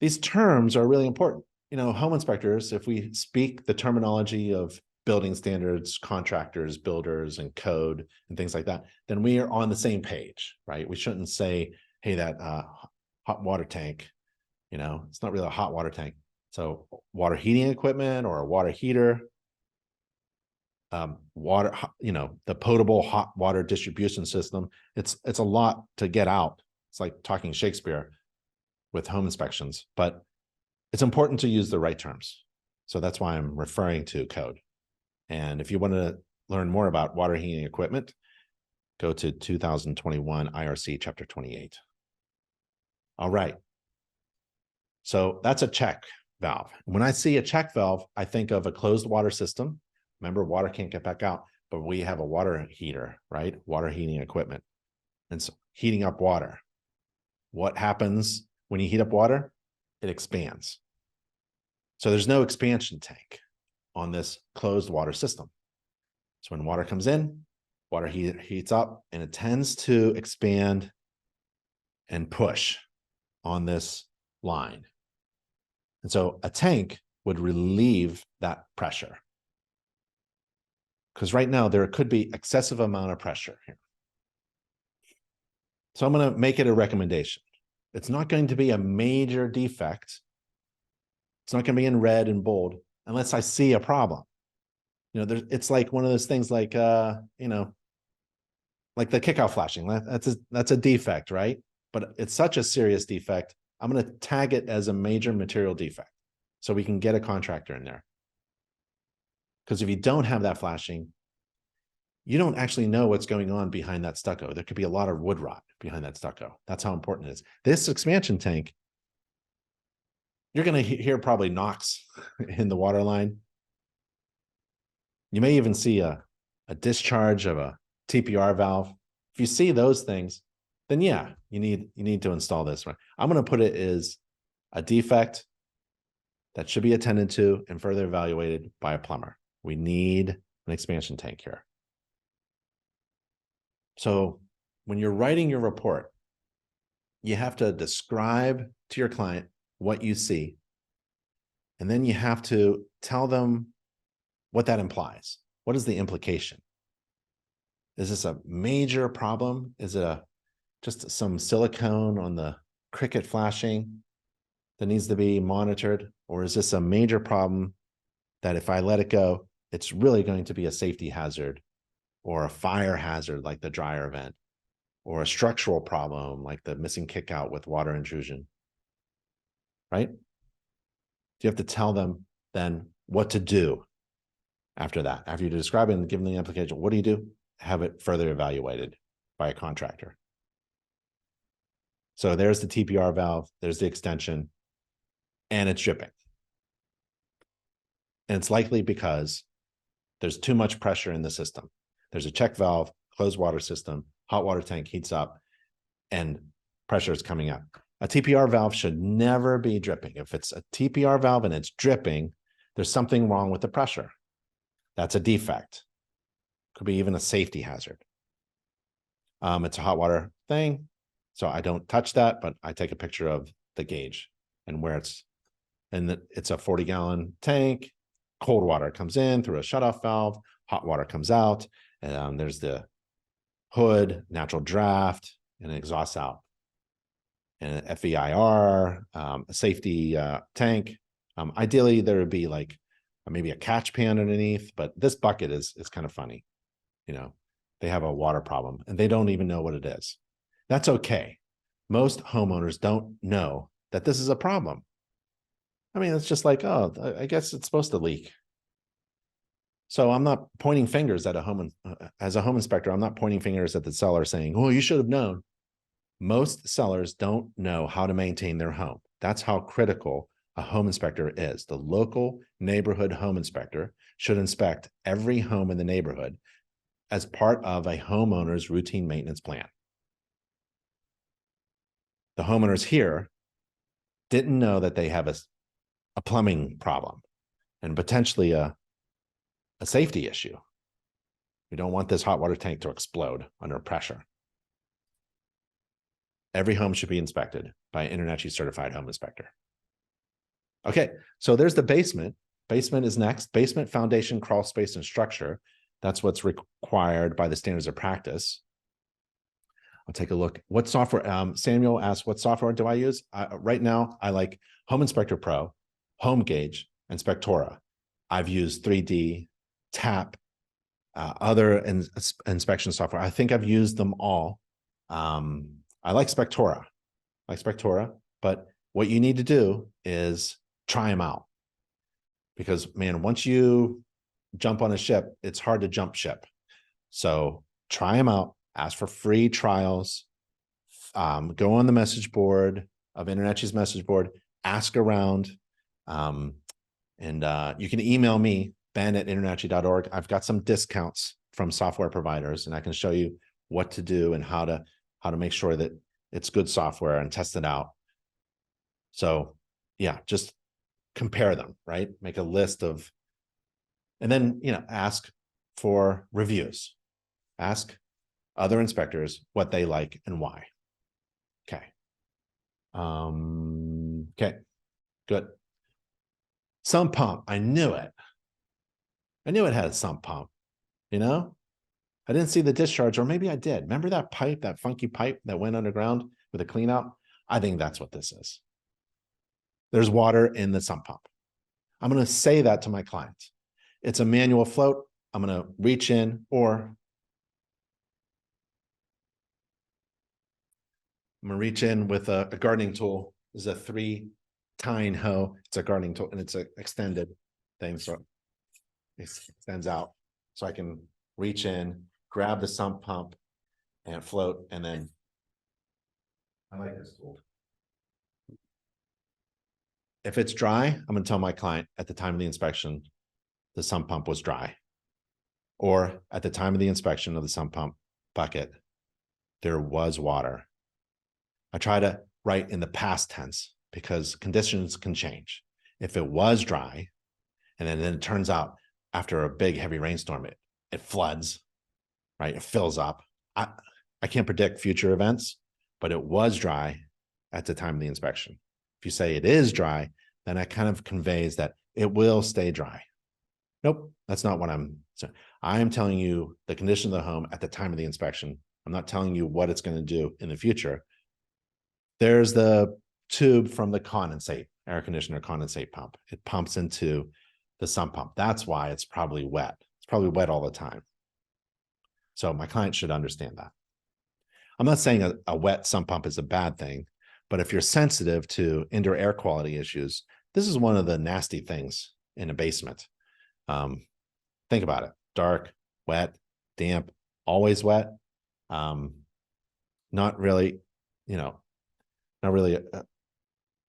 These terms are really important. Home inspectors, if we speak the terminology of building standards, contractors, builders, and code, and things like that, then we are on the same page, right? We shouldn't say, hey, that hot water tank, it's not really a hot water tank. So water heating equipment or a water heater, the potable hot water distribution system, it's a lot to get out. It's like talking Shakespeare with home inspections, but it's important to use the right terms. So that's why I'm referring to code. And if you want to learn more about water heating equipment, go to 2021 IRC chapter 28. All right. So that's a check valve. When I see a check valve, I think of a closed water system. Remember, water can't get back out, but we have a water heater, right? Water heating equipment. And so heating up water. What happens when you heat up water? It expands. So there's no expansion tank on this closed water system. So when water comes in, water heats up, and it tends to expand and push on this line. And so a tank would relieve that pressure. Because right now there could be excessive amount of pressure here. So I'm going to make it a recommendation. It's not going to be a major defect. It's not going to be in red and bold unless I see a problem. It's like one of those things like, like the kickout flashing. That's a defect, right? But it's such a serious defect. I'm going to tag it as a major material defect so we can get a contractor in there. Because if you don't have that flashing, you don't actually know what's going on behind that stucco. There could be a lot of wood rot behind that stucco. That's how important it is. This expansion tank, you're going to hear probably knocks in the water line. You may even see a discharge of a TPR valve. If you see those things, then yeah, you need to install this one. I'm going to put it as a defect that should be attended to and further evaluated by a plumber. We need an expansion tank here. So when you're writing your report, you have to describe to your client what you see, and then you have to tell them what that implies. What is the implication? Is this a major problem? Is it just some silicone on the cricket flashing that needs to be monitored? Or is this a major problem that if I let it go, it's really going to be a safety hazard or a fire hazard like the dryer vent, or a structural problem like the missing kickout with water intrusion, right? You have to tell them then what to do after that. After you describe it and give them the application, what do? Have it further evaluated by a contractor. So there's the TPR valve, there's the extension, and it's dripping. And it's likely because there's too much pressure in the system. There's a check valve, closed water system, hot water tank heats up, and pressure is coming up. A TPR valve should never be dripping. If it's a TPR valve and it's dripping, there's something wrong with the pressure. That's a defect. Could be even a safety hazard. It's a hot water thing, so I don't touch that, but I take a picture of the gauge and where it's, and it's a 40-gallon tank. Cold water comes in through a shutoff valve, hot water comes out, and there's the hood, natural draft, and it exhausts out. And an FEIR, a safety tank. Ideally, there would be like maybe a catch pan underneath, but this bucket is kind of funny. They have a water problem and they don't even know what it is. That's okay. Most homeowners don't know that this is a problem. I mean, it's just like, oh, I guess it's supposed to leak. So I'm not pointing fingers at a home, as a home inspector, I'm not pointing fingers at the seller saying, oh, you should have known. Most sellers don't know how to maintain their home. That's how critical a home inspector is. The local neighborhood home inspector should inspect every home in the neighborhood as part of a homeowner's routine maintenance plan. The homeowners here didn't know that they have a plumbing problem and potentially a safety issue. We don't want this hot water tank to explode under pressure. Every home should be inspected by an InterNACHI certified home inspector. Okay, so there's the basement. Basement is next. Basement, foundation, crawl space, and structure. That's what's required by the standards of practice. I'll take a look. What software? Samuel asked, what software do I use? Right now, I like Home Inspector Pro, Home Gauge, and Spectora. I've used 3D, TAP, other inspection software. I think I've used them all. I like Spectora. But what you need to do is try them out. Because, man, once you jump on a ship, it's hard to jump ship. So try them out. Ask for free trials. Go on the message board of InterNACHI's message board. Ask around. And you can email me, ben@internachi.org. I've got some discounts from software providers, and I can show you what to do and how to make sure that it's good software and test it out. So yeah, just compare them, right? Make a list of, and then, ask for reviews. Ask other inspectors what they like and why. Okay. Okay, good. Sump pump, I knew it. I knew it had a sump pump, I didn't see the discharge, or maybe I did. Remember that pipe, that funky pipe that went underground with a clean out? I think that's what this is. There's water in the sump pump. I'm going to say that to my clients. It's a manual float. I'm going to reach in, or I'm going to reach in with a gardening tool. This is a 3-tine hoe. It's a gardening tool, and it's an extended thing, so it extends out. So I can reach in, grab the sump pump, and float, and then I like this tool. If it's dry, I'm going to tell my client at the time of the inspection, the sump pump was dry. Or at the time of the inspection of the sump pump bucket, there was water. I try to write in the past tense because conditions can change. If it was dry, and then it turns out after a big heavy rainstorm, it floods, right? It fills up. I can't predict future events, but it was dry at the time of the inspection. If you say it is dry, then that kind of conveys that it will stay dry. Nope, that's not what I'm saying. I am telling you the condition of the home at the time of the inspection. I'm not telling you what it's going to do in the future. There's the tube from the condensate, air conditioner condensate pump. It pumps into the sump pump. That's why it's probably wet. It's probably wet all the time. So my client should understand that. I'm not saying a wet sump pump is a bad thing, but if you're sensitive to indoor air quality issues, this is one of the nasty things in a basement. Think about it. Dark, wet, damp, always wet. Not really, not really.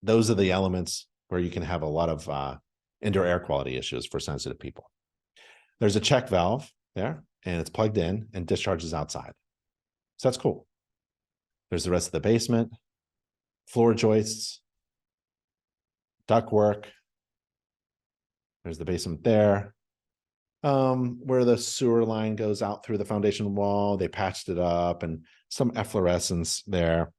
Those are the elements where you can have a lot of indoor air quality issues for sensitive people. There's a check valve there, and it's plugged in and discharges outside. So that's cool. There's the rest of the basement, floor joists, ductwork. There's the basement there. Where the sewer line goes out through the foundation wall, they patched it up, and some efflorescence there.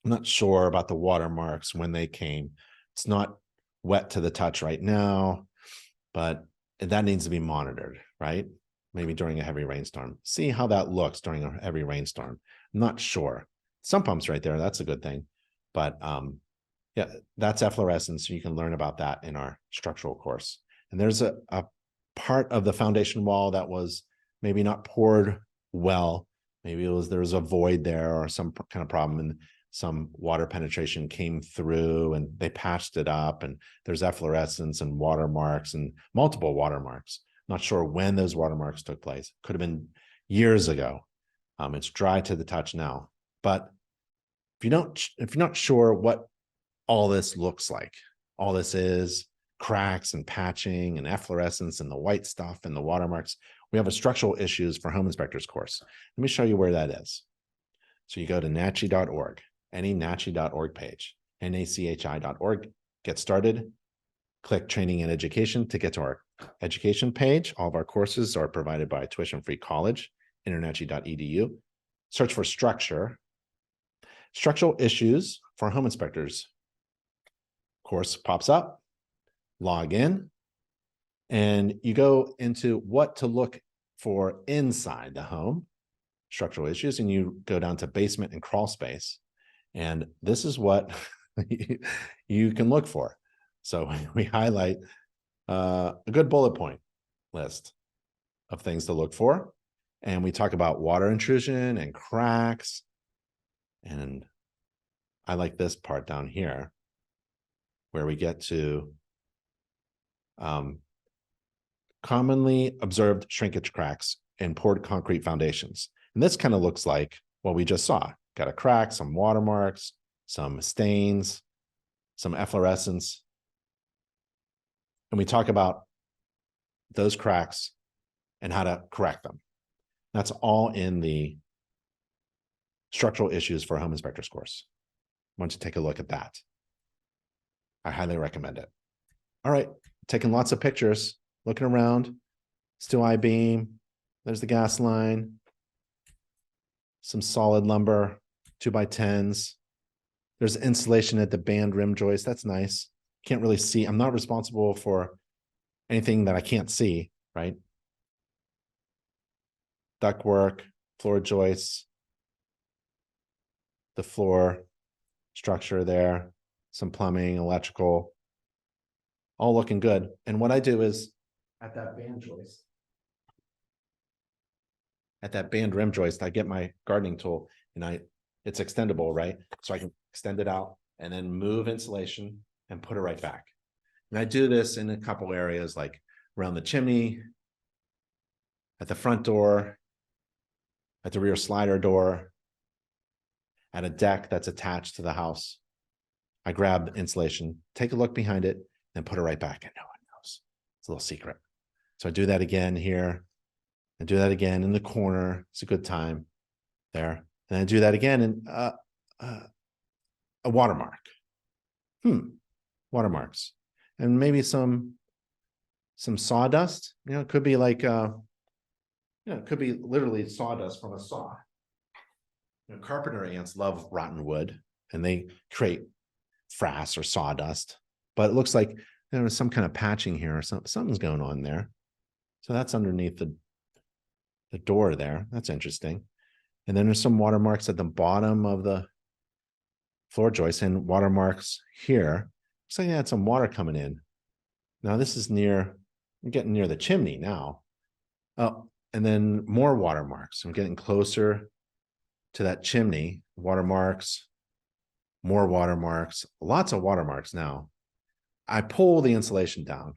I'm not sure about the watermarks when they came. It's not wet to the touch right now, but that needs to be monitored, right? Maybe during a heavy rainstorm. See how that looks during a heavy rainstorm. I'm not sure. Some pumps right there, that's a good thing. But yeah, that's efflorescence. You can learn about that in our structural course. And there's a part of the foundation wall that was maybe not poured well, Maybe there was a void there or some kind of problem, and some water penetration came through and they patched it up, and there's efflorescence and watermarks and multiple watermarks. Not sure when those watermarks took place. Could have been years ago. It's dry to the touch now. But if you're not sure what all this looks like, all this is cracks and patching and efflorescence and the white stuff and the watermarks, we have a structural issues for home inspectors course. Let me show you where that is. So you go to NACHI.org, any NACHI.org page, NACHI.org, get started, click training and education to get to our education page. All of our courses are provided by tuition-free college, InterNACHI.edu. Search for structural issues for home inspectors. Course pops up, log in, and you go into what to look for inside the home, structural issues, and you go down to basement and crawl space. And this is what you can look for. So we highlight a good bullet point list of things to look for. And we talk about water intrusion and cracks. And I like this part down here where we get to commonly observed shrinkage cracks in poured concrete foundations. And this kind of looks like what we just saw. Got a crack, some watermarks, some stains, some efflorescence. And we talk about those cracks and how to correct them. That's all in the structural issues for a home inspector's course. Why don't you take a look at that? I highly recommend it. All right, taking lots of pictures, looking around, steel I-beam, there's the gas line, some solid lumber, 2x10s. There's insulation at the band rim joist. That's nice. Can't really see. I'm not responsible for anything that I can't see, right? Ductwork, floor joists, the floor structure there, some plumbing, electrical, all looking good. And what I do is at that band joist, at that band rim joist, I get my gardening tool and it's extendable, right? So I can extend it out and then move insulation and put it right back. And I do this in a couple areas, like around the chimney, at the front door, at the rear slider door, at a deck that's attached to the house. I grab the insulation, take a look behind it, and put it right back, and no one knows. It's a little secret. So I do that again here. I do that again in the corner. It's a good time there. And I do that again in a watermark. Watermarks. And maybe some sawdust. You know, it could be like it could be literally sawdust from a saw. You know, carpenter ants love rotten wood, and they create frass or sawdust. But it looks like there was some kind of patching here, or something's going on there. So that's underneath the door there. That's interesting. And then there's some watermarks at the bottom of the floor joist and watermarks here. Looks like they had some water coming in. Now this is I'm getting near the chimney now. Oh, and then more watermarks. I'm getting closer to that chimney. Watermarks, more watermarks, lots of watermarks now. I pull the insulation down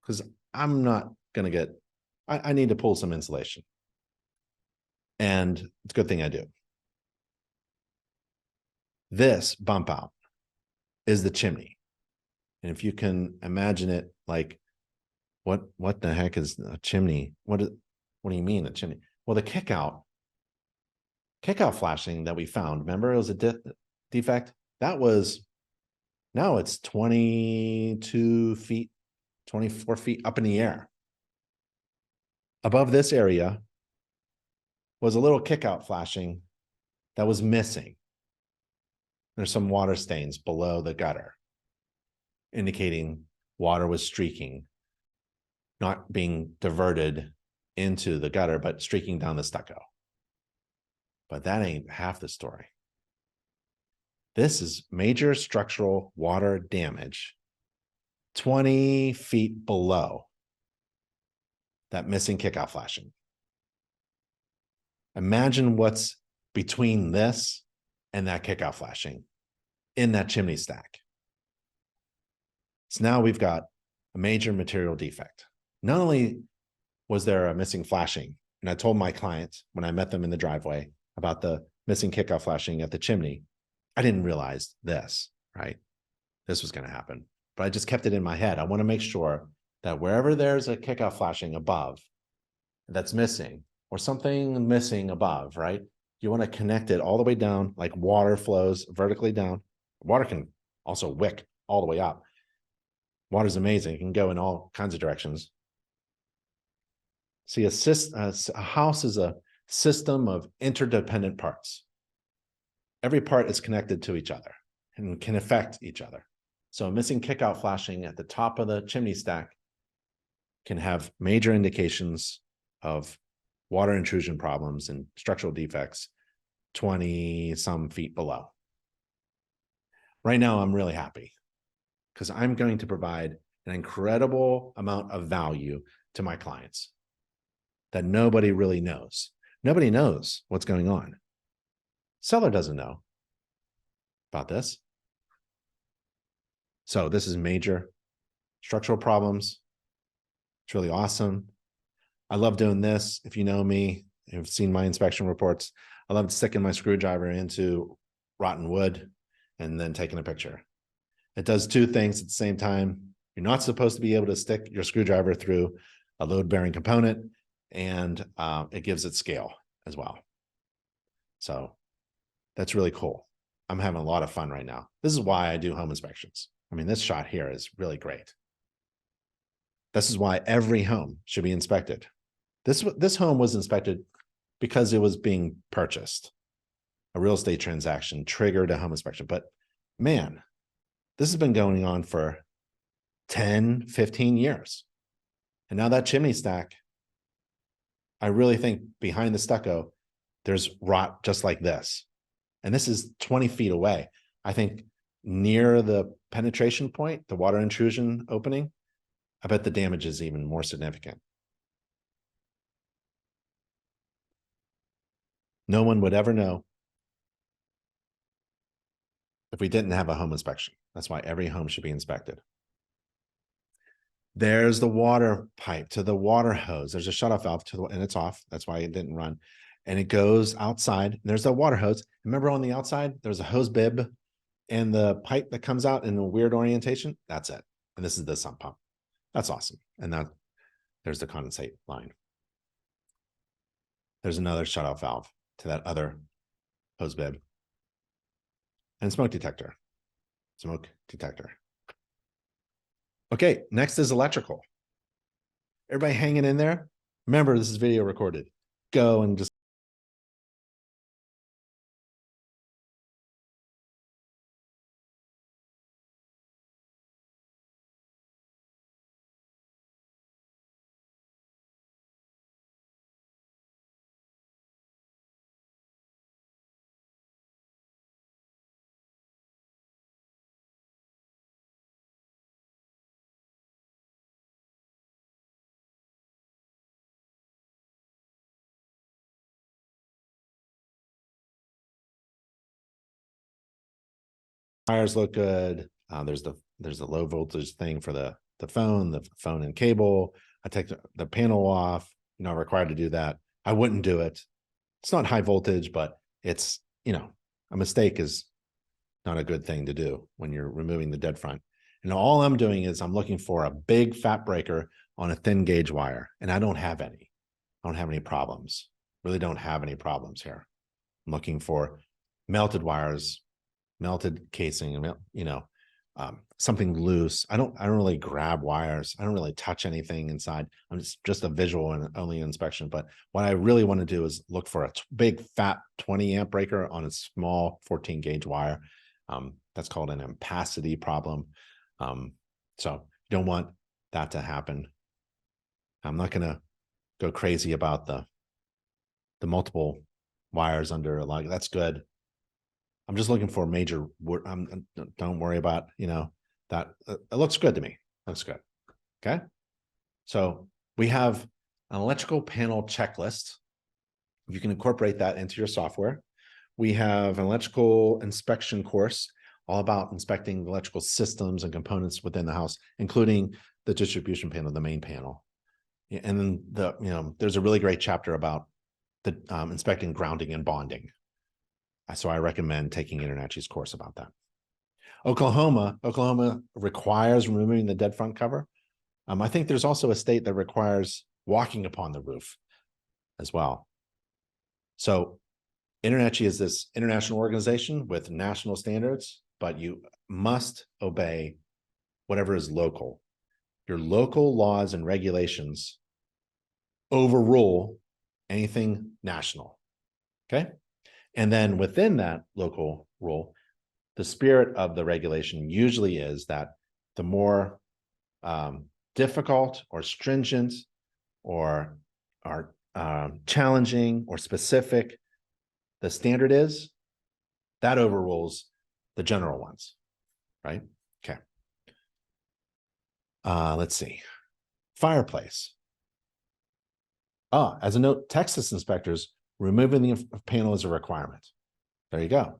because I'm not going to I need to pull some insulation. And it's a good thing I do. This bump out is the chimney. And if you can imagine it, like, what the heck is a chimney? What do you mean a chimney? Well, the kickout flashing that we found, remember it was a defect? Now it's 22 feet, 24 feet up in the air. Above this area was a little kickout flashing that was missing. There's some water stains below the gutter, indicating water was streaking, not being diverted into the gutter, but streaking down the stucco. But that ain't half the story. This is major structural water damage 20 feet below that missing kickout flashing. Imagine what's between this and that kickout flashing in that chimney stack. So now we've got a major material defect. Not only was there a missing flashing, and I told my client when I met them in the driveway about the missing kickout flashing at the chimney, I didn't realize this, right? This was going to happen, but I just kept it in my head. I want to make sure that wherever there's a kickout flashing above that's missing or something missing above, right? You want to connect it all the way down, like water flows vertically down. Water can also wick all the way up. Water's amazing. It can go in all kinds of directions. See, a house is a system of interdependent parts. Every part is connected to each other and can affect each other. So a missing kickout flashing at the top of the chimney stack can have major indications of water intrusion problems and structural defects 20 some feet below. Right now, I'm really happy because I'm going to provide an incredible amount of value to my clients that nobody really knows. Nobody knows what's going on. Seller doesn't know about this. So this is major structural problems. It's really awesome. I love doing this. If you know me, you've seen my inspection reports. I love sticking my screwdriver into rotten wood and then taking a picture. It does two things at the same time. You're not supposed to be able to stick your screwdriver through a load-bearing component, and it gives it scale as well. So that's really cool. I'm having a lot of fun right now. This is why I do home inspections. I mean, this shot here is really great. This is why every home should be inspected. This home was inspected because it was being purchased. A real estate transaction triggered a home inspection. But man, this has been going on for 10, 15 years. And now that chimney stack, I really think behind the stucco, there's rot just like this. And this is 20 feet away. I think near the penetration point, the water intrusion opening, I bet the damage is even more significant. No one would ever know if we didn't have a home inspection. That's why every home should be inspected. There's the water pipe to the water hose. There's a shutoff valve to the, and it's off. That's why it didn't run. And it goes outside. There's the water hose. Remember on the outside, there's a hose bib and the pipe that comes out in a weird orientation. That's it. And this is the sump pump. That's awesome. And that there's the condensate line. There's another shutoff valve to that other hose bib. And smoke detector. Smoke detector. Okay, next is electrical. Everybody hanging in there? Remember, this is video recorded. Go and just wires look good. There's the low voltage thing for the phone and cable. I take the panel off. You're not required to do that. I wouldn't do it. It's not high voltage, but it's, a mistake is not a good thing to do when you're removing the dead front. And all I'm doing is I'm looking for a big fat breaker on a thin gauge wire, and I don't have any. I don't have any problems. Really don't have any problems here. I'm looking for melted wires, melted casing, something loose. I don't really grab wires. I don't really touch anything inside. I'm just a visual and only inspection. But what I really want to do is look for a big fat 20 amp breaker on a small 14 gauge wire. That's called an ampacity problem. So you don't want that to happen. I'm not going to go crazy about the multiple wires under a lug. That's good. I'm just looking for major. Don't worry about that. It looks good to me. Looks good. Okay. So we have an electrical panel checklist You can incorporate that into your software. We have an electrical inspection course all about inspecting electrical systems and components within the house, including the distribution panel, the main panel. And then there's a really great chapter about the inspecting grounding and bonding. So I recommend taking InterNACHI's course about that. Oklahoma requires removing the dead front cover. I think there's also a state that requires walking upon the roof as well. So InterNACHI is this international organization with national standards, but you must obey whatever is local. Your local laws and regulations overrule anything national, okay? And then within that local rule, the spirit of the regulation usually is that the more difficult or stringent or challenging or specific the standard is, that overrules the general ones, right? Okay. Let's see. Fireplace. As a note, Texas inspectors, removing the panel is a requirement. There you go.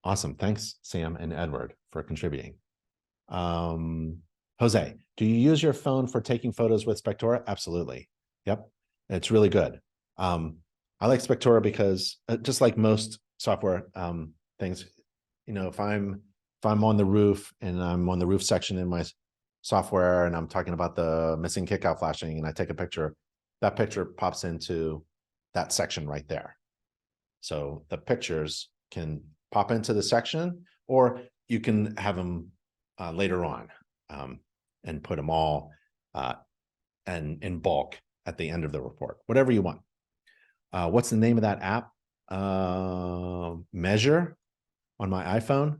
Awesome. Thanks, Sam and Edward, for contributing. Jose, do you use your phone for taking photos with Spectora? Absolutely. Yep. It's really good. I like Spectora because just like most software things, if I'm on the roof and I'm on the roof section in my software and I'm talking about the missing kickout flashing and I take a picture, that picture pops into that section right there. So the pictures can pop into the section, or you can have them later on and put them all and in bulk at the end of the report, whatever you want. What's the name of that app? Measure on my iPhone.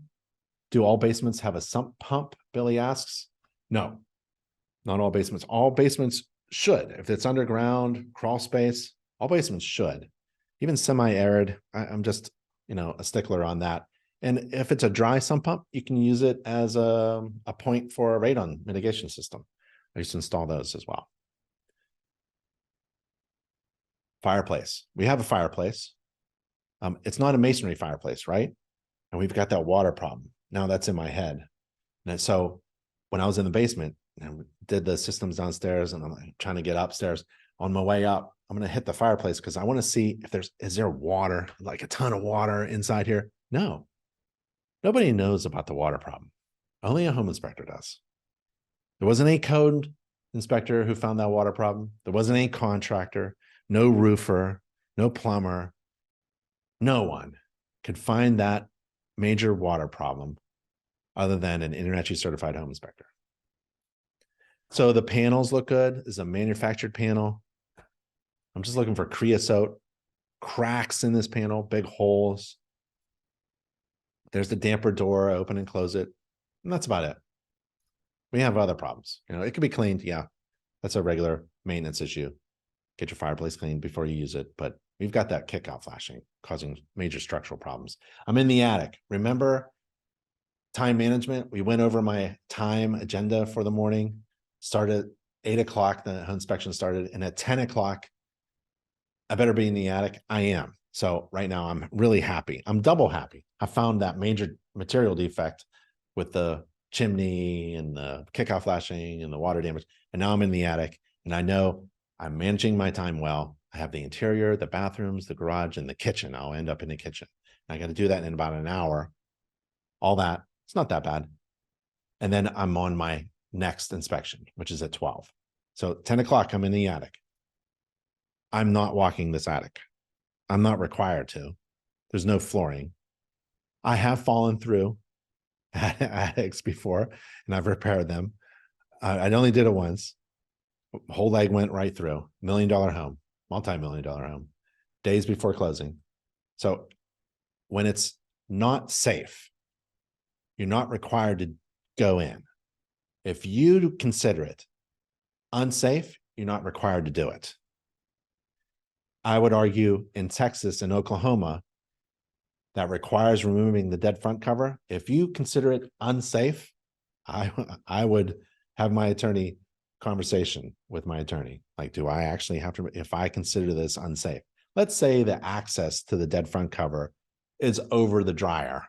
Do all basements have a sump pump? Billy asks. No, not all basements. All basements should. If it's underground, crawl space, all basements should. Even semi-arid, I'm just, a stickler on that. And if it's a dry sump pump, you can use it as a point for a radon mitigation system. I used to install those as well. Fireplace. We have a fireplace. It's not a masonry fireplace, right? And we've got that water problem. Now that's in my head. And so when I was in the basement and did the systems downstairs and I'm trying to get upstairs, on my way up, I'm going to hit the fireplace because I want to see if is there water, like a ton of water inside here? No, nobody knows about the water problem. Only a home inspector does. There wasn't any code inspector who found that water problem. There wasn't any contractor, no roofer, no plumber. No one could find that major water problem other than an InterNACHI certified home inspector. So the panels look good. This is a manufactured panel. I'm just looking for creosote, cracks in this panel, big holes. There's the damper door, open and close it. And that's about it. We have other problems. It could be cleaned. Yeah, that's a regular maintenance issue. Get your fireplace cleaned before you use it. But we've got that kickout flashing causing major structural problems. I'm in the attic. Remember time management? We went over my time agenda for the morning. Started at 8 o'clock, the home inspection started. And at 10 o'clock, I better be in the attic. I am. So right now I'm really happy. I'm double happy. I found that major material defect with the chimney and the kickoff flashing and the water damage. And now I'm in the attic and I know I'm managing my time well. I have the interior, the bathrooms, the garage, and the kitchen. I'll end up in the kitchen. And I got to do that in about an hour. All that. It's not that bad. And then I'm on my next inspection, which is at 12. So 10 o'clock, I'm in the attic. I'm not walking this attic. I'm not required to. There's no flooring. I have fallen through attics before, and I've repaired them. I only did it once. Whole leg went right through. $1 million home, multi-million-dollar home, days before closing. So when it's not safe, you're not required to go in. If you consider it unsafe, you're not required to do it. I would argue in Texas and Oklahoma that requires removing the dead front cover. If you consider it unsafe, I would have my attorney conversation with my attorney. Like, do I actually have to, if I consider this unsafe? Let's say the access to the dead front cover is over the dryer,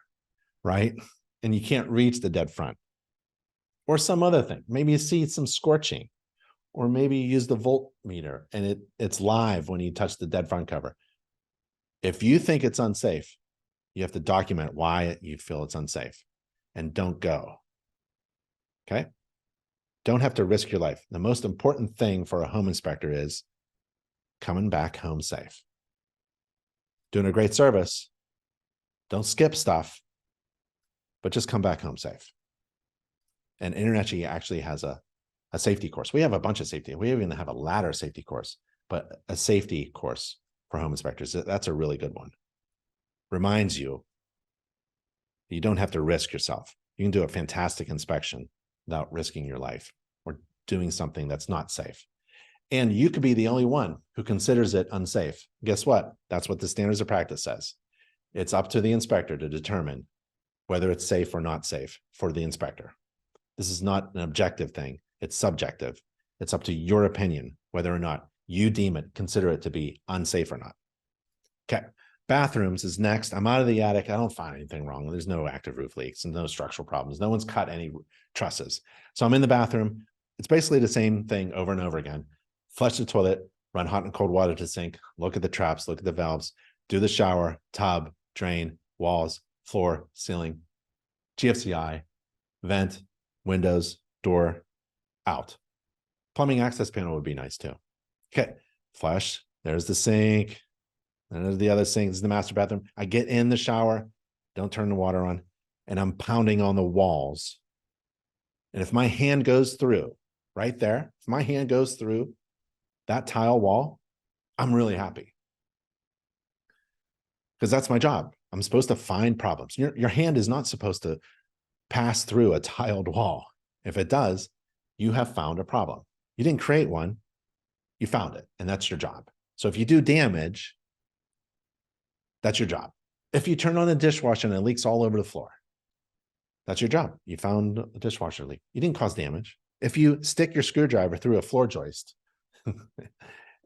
right? And you can't reach the dead front. Or some other thing. Maybe you see some scorching, or maybe you use the voltmeter and it's live when you touch the dead front cover. If you think it's unsafe, you have to document why you feel it's unsafe and don't go. Okay? Don't have to risk your life. The most important thing for a home inspector is coming back home safe. Doing a great service. Don't skip stuff, but just come back home safe. And InterNACHI actually has a safety course. We have a bunch of safety. We even have a ladder safety course, but a safety course for home inspectors. That's a really good one. Reminds you don't have to risk yourself. You can do a fantastic inspection without risking your life or doing something that's not safe. And you could be the only one who considers it unsafe. Guess what? That's what the standards of practice says. It's up to the inspector to determine whether it's safe or not safe for the inspector. This is not an objective thing. It's subjective. It's up to your opinion whether or not you deem it, consider it to be unsafe or not. Okay. Bathrooms is next. I'm out of the attic. I don't find anything wrong. There's no active roof leaks and no structural problems. No one's cut any trusses. So I'm in the bathroom. It's basically the same thing over and over again. Flush the toilet, run hot and cold water to sink, look at the traps, look at the valves, do the shower, tub, drain, walls, floor, ceiling, GFCI, vent, windows, door, out. Plumbing access panel would be nice too. Okay, flush. There's the sink. And there's the other sink. This is the master bathroom. I get in the shower, don't turn the water on, and I'm pounding on the walls. And if my hand goes through right there, if my hand goes through that tile wall, I'm really happy. Because that's my job. I'm supposed to find problems. Your hand is not supposed to pass through a tiled wall. If it does, you have found a problem. You didn't create one, you found it, and that's your job. So if you do damage, that's your job. If you turn on a dishwasher and it leaks all over the floor, that's your job. You found a dishwasher leak. You didn't cause damage. If you stick your screwdriver through a floor joist,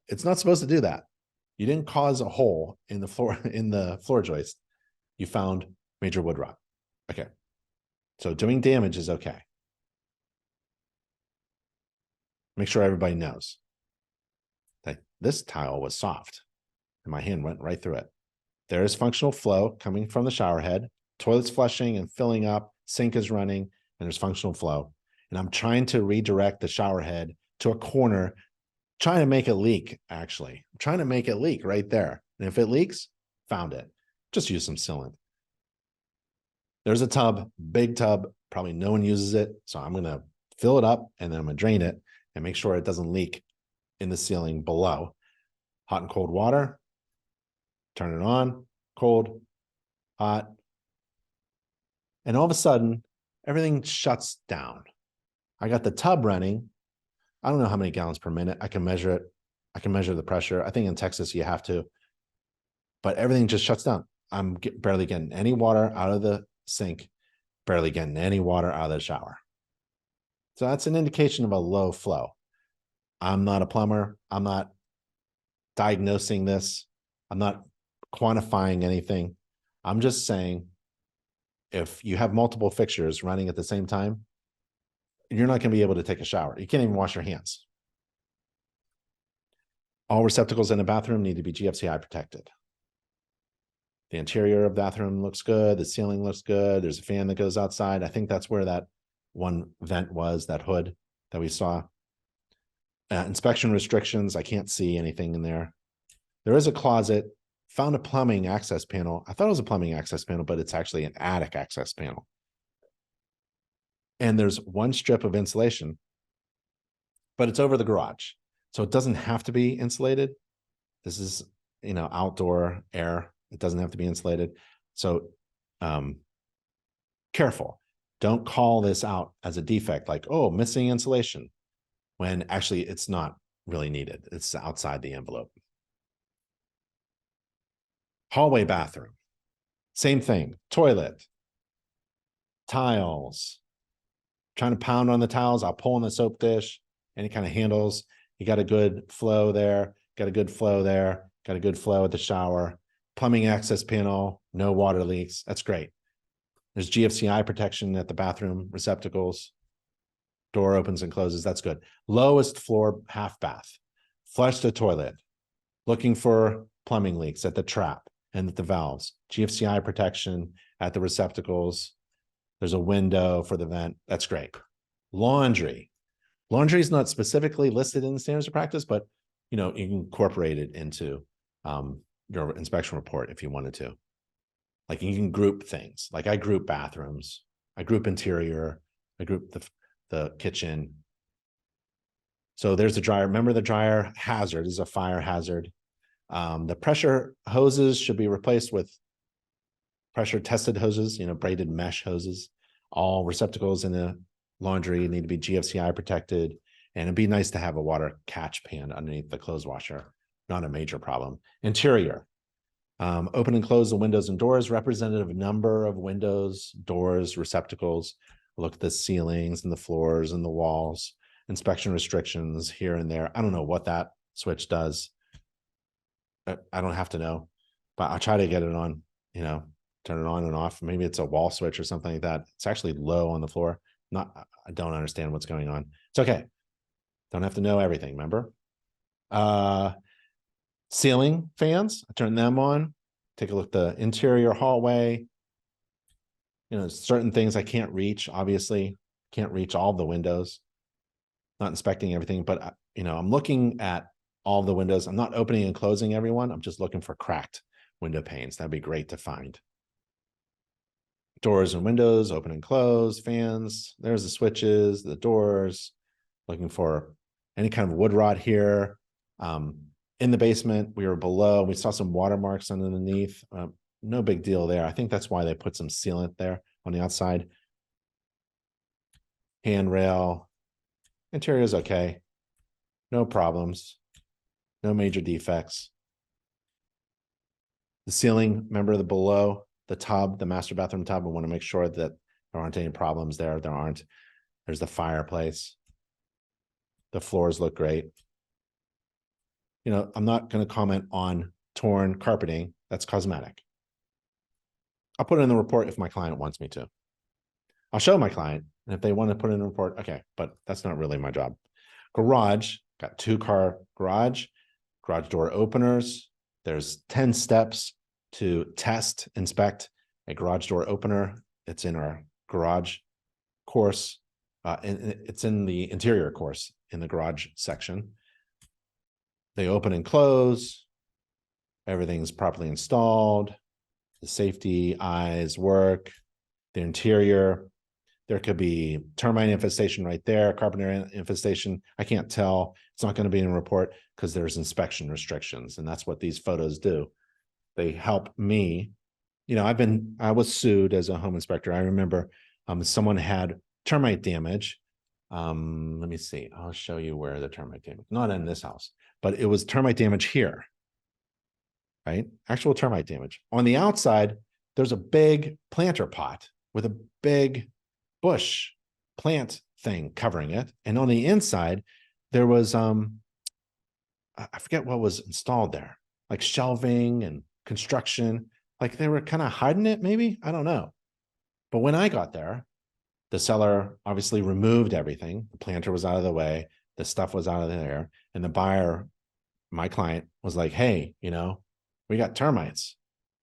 it's not supposed to do that. You didn't cause a hole in the floor joist. You found major wood rot. Okay. So doing damage is okay. Make sure everybody knows that this tile was soft and my hand went right through it. There is functional flow coming from the shower head. Toilet's flushing and filling up. Sink is running and there's functional flow. And I'm trying to redirect the shower head to a corner, trying to make it leak, actually. I'm trying to make it leak right there. And if it leaks, found it. Just use some sealant. There's a tub, big tub. Probably no one uses it. So I'm going to fill it up and then I'm going to drain it and make sure it doesn't leak in the ceiling below. Hot and cold water. Turn it on, cold, hot. And all of a sudden, everything shuts down. I got the tub running. I don't know how many gallons per minute. I can measure it. I can measure the pressure. I think in Texas you have to. But everything just shuts down. I'm barely getting any water out of the sink, barely getting any water out of the shower. So that's an indication of a low flow. I'm not a plumber. I'm not diagnosing this. I'm not quantifying anything. I'm just saying if you have multiple fixtures running at the same time, you're not going to be able to take a shower. You can't even wash your hands. All receptacles in a bathroom need to be GFCI protected. The interior of the bathroom looks good. The ceiling looks good. There's a fan that goes outside. I think that's where that one vent was, that hood that we saw. Inspection restrictions. I can't see anything in there. There is a closet. Found a plumbing access panel. I thought it was a plumbing access panel, but it's actually an attic access panel. And there's one strip of insulation, but it's over the garage. So it doesn't have to be insulated. This is, outdoor air. It doesn't have to be insulated. So careful. Don't call this out as a defect, like, oh, missing insulation, when actually it's not really needed. It's outside the envelope. Hallway bathroom, same thing. Toilet, tiles. Trying to pound on the tiles. I'll pull on the soap dish. any kind of handles. You got a good flow there, got a good flow there, got a good flow at the shower. Plumbing access panel, no water leaks. That's great. There's GFCI protection at the bathroom receptacles. Door opens and closes. That's good. Lowest floor half bath. Flush the toilet. Looking for plumbing leaks at the trap and at the valves. GFCI protection at the receptacles. There's a window for the vent. That's great. Laundry. Laundry is not specifically listed in the standards of practice, but you can incorporate it into your inspection report if you wanted to. Like you can group things. Like I group bathrooms, I group interior, I group the kitchen. So there's the dryer. Remember, the dryer hazard is a fire hazard. The pressure hoses should be replaced with pressure tested hoses, braided mesh hoses. All receptacles in the laundry need to be GFCI protected. And it'd be nice to have a water catch pan underneath the clothes washer. Not a major problem. Interior. Open and close the windows and doors, representative number of windows, doors, receptacles. Look at the ceilings and the floors and the walls. Inspection restrictions here and there. I don't know what that switch does. I don't have to know, but I'll try to get it on, turn it on and off. Maybe it's a wall switch or something like that. It's actually low on the floor. I don't understand what's going on. It's okay. Don't have to know everything, remember? Ceiling fans, I turn them on. Take a look at the interior hallway. Certain things I can't reach, obviously. Can't reach all the windows. Not inspecting everything, but I'm looking at all the windows. I'm not opening and closing everyone. I'm just looking for cracked window panes. That'd be great to find. Doors and windows, open and close, fans. There's the switches, the doors. Looking for any kind of wood rot here. In the basement, we were below. We saw some watermarks underneath. No big deal there. I think that's why they put some sealant there on the outside. Handrail. Interior is okay. No problems. No major defects. The ceiling, remember the below, the tub, the master bathroom tub. I want to make sure that there aren't any problems there. There aren't. There's the fireplace. The floors look great. I'm not going to comment on torn carpeting. That's cosmetic. I'll put it in the report if my client wants me to. I'll show my client, and if they want to put it in a report, okay, but that's not really my job. Garage, got 2-car garage door openers. There's 10 steps to test, inspect a garage door opener. It's in our garage course. And it's in the interior course in the garage section. They open and close. Everything's properly installed. The safety eyes work. The interior, there could be termite infestation right there, carpenter infestation. I can't tell. It's not going to be in a report because there's inspection restrictions, and that's what these photos do. They help me. I was sued as a home inspector. I remember someone had termite damage. Let me see. I'll show you where the termite damage, not in this house, but it was termite damage here, right? Actual termite damage. On the outside, there's a big planter pot with a big bush plant thing covering it. And on the inside, there was, I forget what was installed there, like shelving and construction. Like they were kind of hiding it, maybe? I don't know. But when I got there, the seller obviously removed everything. The planter was out of the way. The stuff was out of there. And the buyer, my client, was like, hey, we got termites.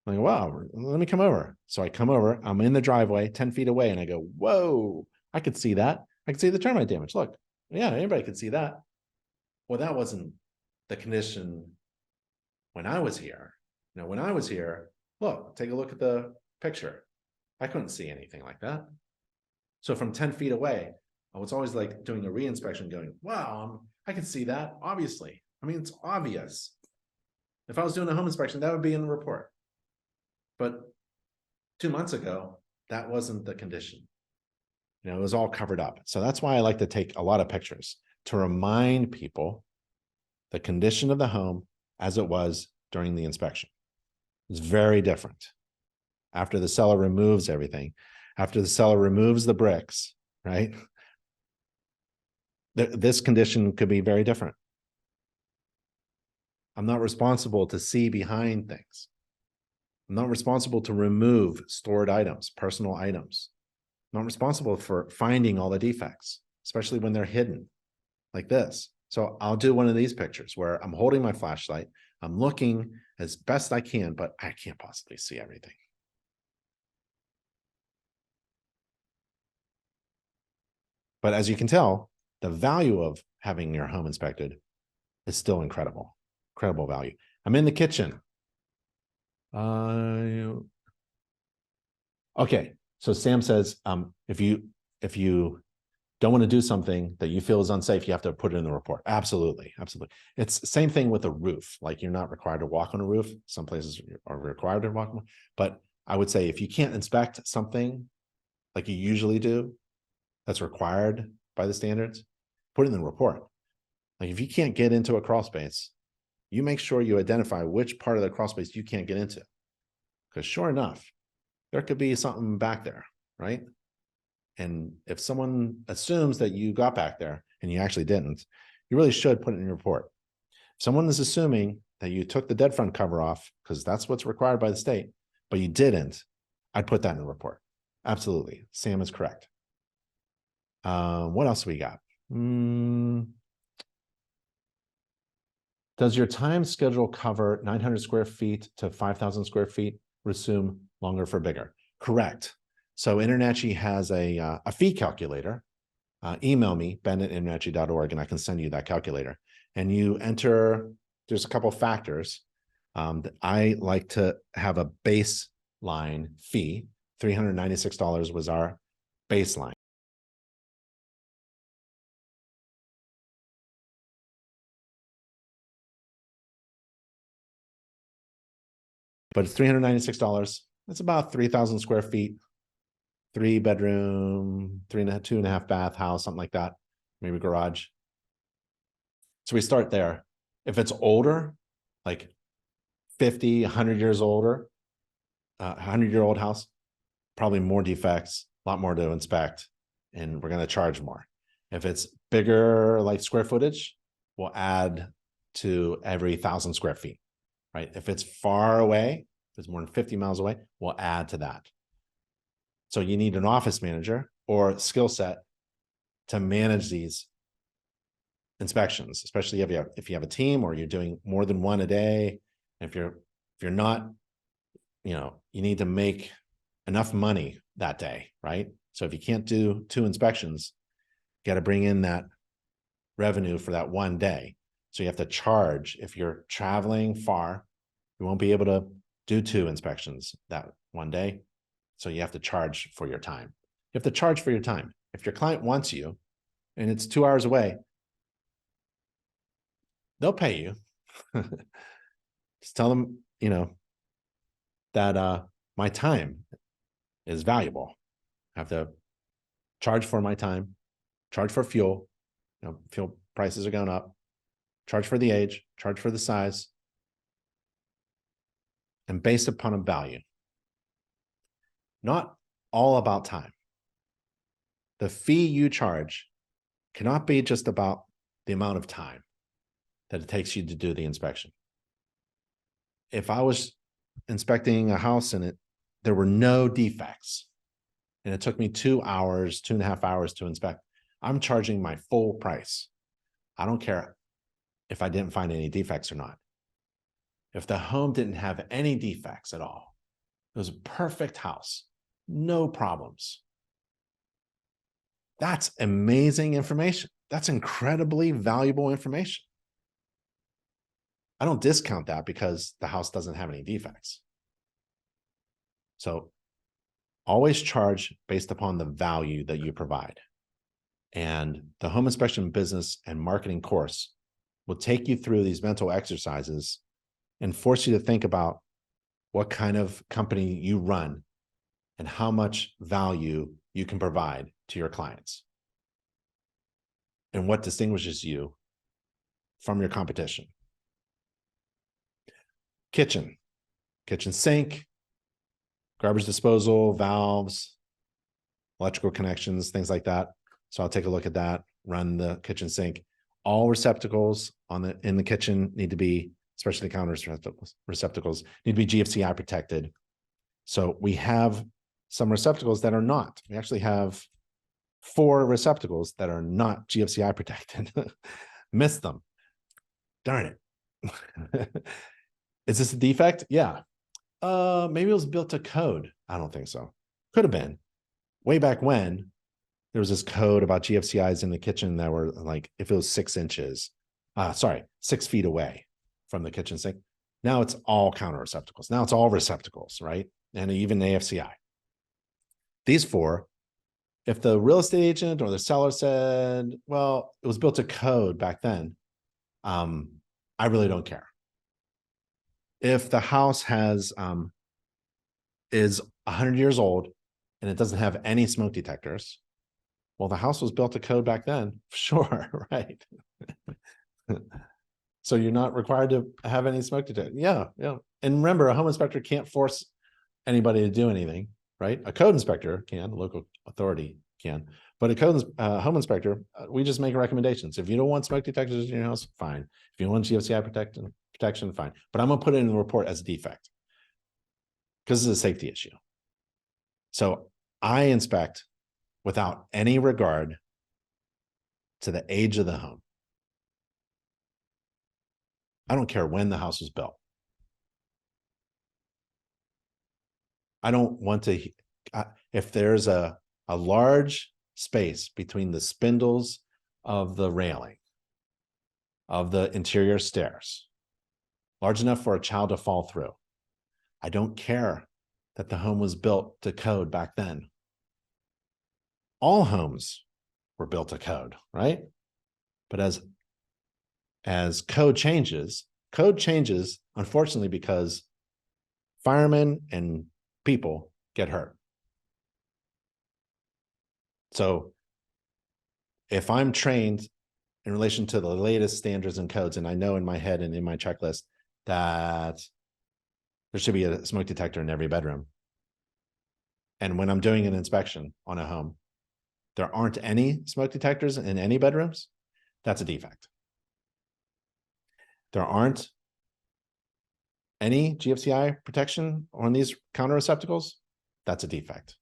I'm like, wow, let me come over. So I come over, I'm in the driveway 10 feet away, and I go, whoa, I could see that. I could see the termite damage. Look, yeah, anybody could see that. Well, that wasn't the condition when I was here. When I was here, look, take a look at the picture. I couldn't see anything like that. So from 10 feet away, I was always like doing a re-inspection going, wow, I can see that, obviously. I mean, it's obvious. If I was doing a home inspection, that would be in the report. But 2 months ago, that wasn't the condition. It was all covered up. So that's why I like to take a lot of pictures to remind people the condition of the home as it was during the inspection. It's very different. After the seller removes everything, after the seller removes the bricks, right? This condition could be very different. I'm not responsible to see behind things. I'm not responsible to remove stored items, personal items. I'm not responsible for finding all the defects, especially when they're hidden like this. So I'll do one of these pictures where I'm holding my flashlight. I'm looking as best I can, but I can't possibly see everything. But as you can tell, the value of having your home inspected is still incredible, incredible value. I'm in the kitchen. Okay, so Sam says, if you don't want to do something that you feel is unsafe, you have to put it in the report. Absolutely, absolutely. It's the same thing with a roof. Like, you're not required to walk on a roof. Some places are required to walk on, but I would say if you can't inspect something like you usually do, that's required by the standards, put it in the report. Like, if you can't get into a crawl space, you make sure you identify which part of the crawl space you can't get into. Because sure enough, there could be something back there, right? And if someone assumes that you got back there and you actually didn't, you really should put it in your report. If someone is assuming that you took the dead front cover off, because that's what's required by the state, but you didn't, I'd put that in the report. Absolutely. Sam is correct. What else we got? Does your time schedule cover 900 square feet to 5,000 square feet? Resume longer for bigger. Correct. So InterNACHI has a fee calculator. Email me, ben@internachi.org, and I can send you that calculator. And you enter, there's a couple of factors. I like to have a baseline fee. $396 was our baseline. But it's $396. It's about 3,000 square feet, 3-bedroom, 2.5 bath house, something like that, maybe garage. So we start there. If it's older, like 50, 100 years older, 100-year-old house, probably more defects, a lot more to inspect, and we're going to charge more. If it's bigger, like square footage, we'll add to every 1,000 square feet, right? If it's far away, if it's more than 50 miles away, we'll add to that. So you need an office manager or skill set to manage these inspections, especially if you have a team or you're doing more than one a day. If you're not, you need to make enough money that day, right? So if you can't do 2 inspections, you got to bring in that revenue for that one day. So you have to charge. If you're traveling far, you won't be able to do 2 inspections that one day. So you have to charge for your time. You have to charge for your time. If your client wants you and it's 2 hours away, they'll pay you. Just tell them, that my time is valuable. I have to charge for my time, charge for fuel. Fuel prices are going up. Charge for the age, charge for the size, and based upon a value. Not all about time. The fee you charge cannot be just about the amount of time that it takes you to do the inspection. If I was inspecting a house and there were no defects, and it took me 2 hours, 2.5 hours to inspect, I'm charging my full price. I don't care if I didn't find any defects or not. If the home didn't have any defects at all, it was a perfect house, no problems. That's amazing information. That's incredibly valuable information. I don't discount that because the house doesn't have any defects. So always charge based upon the value that you provide. And the home inspection business and marketing course will take you through these mental exercises and force you to think about what kind of company you run and how much value you can provide to your clients and what distinguishes you from your competition. Kitchen sink, garbage disposal, valves, electrical connections, things like that. So I'll take a look at that. run the kitchen sink. All receptacles in the kitchen need to be, especially counter receptacles need to be GFCI protected. So we have some receptacles that are not. We actually have 4 receptacles that are not GFCI protected. Missed them. Darn it. Is this a defect? Yeah. Maybe it was built to code. I don't think so. Could have been. Way back when, there was this code about GFCIs in the kitchen that were like, if it was 6 inches, 6 feet away from the kitchen sink. Now it's all counter receptacles. Now it's all receptacles, right? And even AFCI. These 4, if the real estate agent or the seller said, well, it was built to code back then, I really don't care. If the house is 100 years old and it doesn't have any smoke detectors, well, the house was built to code back then, sure, right? So you're not required to have any smoke detector. Yeah. And remember, a home inspector can't force anybody to do anything, right? A code inspector can, a local authority can, but a home inspector, we just make recommendations. If you don't want smoke detectors in your house, fine. If you want GFCI protection, fine. But I'm gonna put it in the report as a defect because it's a safety issue. So I inspect without any regard to the age of the home. I don't care when the house was built. I don't want to, if there's a large space between the spindles of the railing, of the interior stairs, large enough for a child to fall through, I don't care that the home was built to code back then. All homes were built to code, right? But as code changes, unfortunately, because firemen and people get hurt. So if I'm trained in relation to the latest standards and codes, and I know in my head and in my checklist that there should be a smoke detector in every bedroom, and when I'm doing an inspection on a home, there aren't any smoke detectors in any bedrooms, that's a defect. There aren't any GFCI protection on these counter receptacles, that's a defect.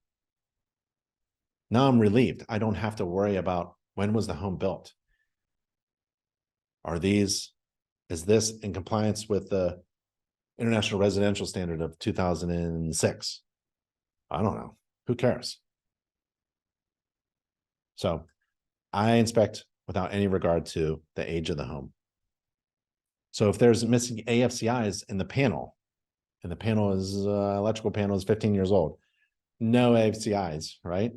Now I'm relieved. I don't have to worry about when was the home built. Is this in compliance with the International Residential Standard of 2006? I don't know. Who cares? So I inspect without any regard to the age of the home. So if there's missing AFCIs in the panel, and the panel is electrical panel is 15 years old, no AFCIs, right?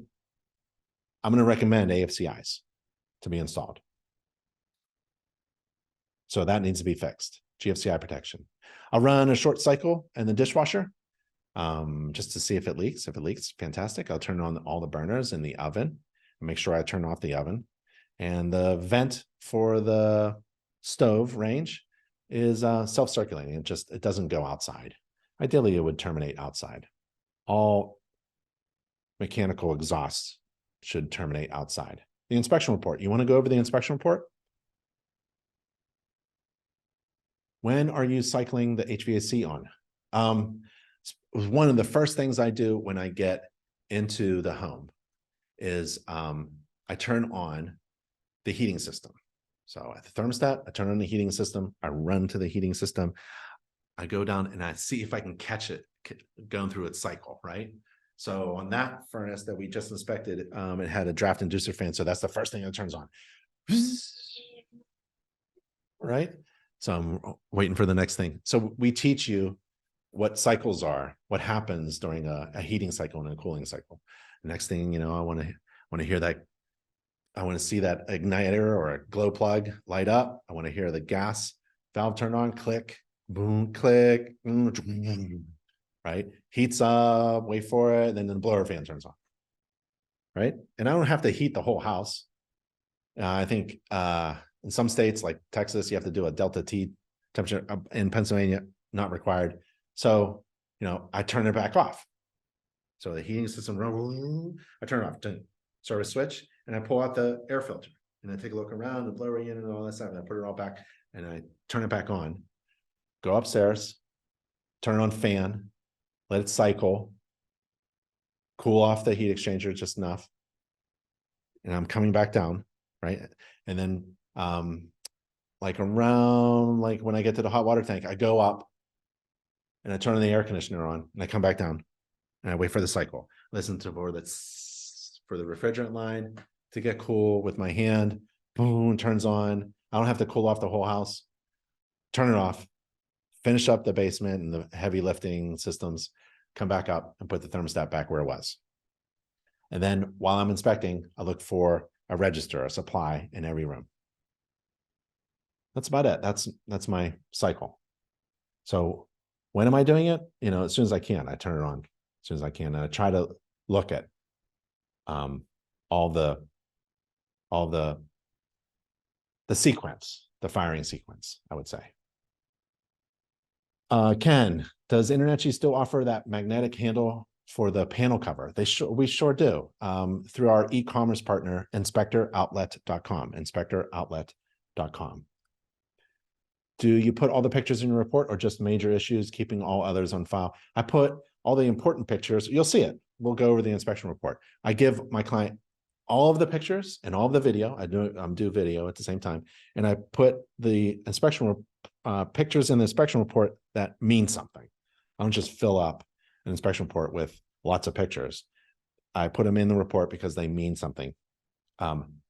I'm going to recommend AFCIs to be installed. So that needs to be fixed. GFCI protection. I'll run a short cycle in the dishwasher just to see if it leaks. If it leaks, fantastic. I'll turn on all the burners in the oven and make sure I turn off the oven. And the vent for the stove range is self-circulating. It doesn't go outside. Ideally, it would terminate outside. All mechanical exhausts should terminate outside. The inspection report. You want to go over the inspection report? When are you cycling the HVAC on? One of the first things I do when I get into the home is I turn on the heating system. So at the thermostat, I turn on the heating system. I run to the heating system. I go down and I see if I can catch it going through its cycle, right? So on that furnace that we just inspected, it had a draft inducer fan. So that's the first thing that turns on. Right? So I'm waiting for the next thing. So we teach you what cycles are, what happens during a heating cycle and a cooling cycle. The next thing, you know, I want to hear that. I want to see that igniter or a glow plug light up. I want to hear the gas valve turn on, click, boom, click, right? Heats up, wait for it, and then the blower fan turns on, right? And I don't have to heat the whole house. I think in some states like Texas, you have to do a delta T temperature. In Pennsylvania, not required. So, you know, I turn it back off. So the heating system, I turn it off, service switch, and I pull out the air filter and I take a look around, the blower unit and all that stuff, and I put it all back, and I turn it back on, go upstairs, turn on fan, let it cycle, cool off the heat exchanger just enough, and I'm coming back down, right? And then like around like when I get to the hot water tank, I go up and I turn the air conditioner on, and I come back down and I wait for the cycle. Listen to for that's for the refrigerant line to get cool with my hand. Boom, turns on. I don't have to cool off the whole house. Turn it off. Finish up the basement and the heavy lifting systems. Come back up and put the thermostat back where it was. And then while I'm inspecting, I look for a register, a supply in every room. That's about it. That's my cycle. So when am I doing it? You know, as soon as I can, I turn it on as soon as I can. And I try to look at all the sequence, the firing sequence, I would say. Ken, does InterNACHI still offer that magnetic handle for the panel cover? We sure do, through our e-commerce partner, inspectoroutlet.com, inspectoroutlet.com. Do you put all the pictures in your report or just major issues, keeping all others on file? I put all the important pictures. You'll see it. We'll go over the inspection report. I give my client all of the pictures and all of the video. I do video at the same time. And I put the inspection pictures in the inspection report that mean something. I don't just fill up an inspection report with lots of pictures. I put them in the report because they mean something.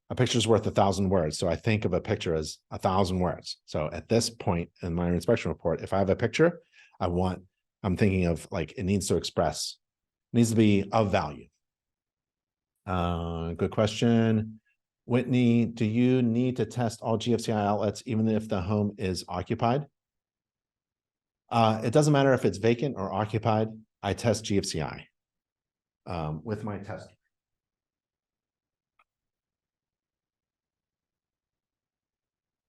A picture is worth 1,000 words. So I think of a picture as 1,000 words. So at this point in my inspection report, if I have a picture, I'm thinking of like, it needs to express, needs to be of value. Good question. Whitney, do you need to test all GFCI outlets even if the home is occupied? It doesn't matter if it's vacant or occupied. I test GFCI with my tester.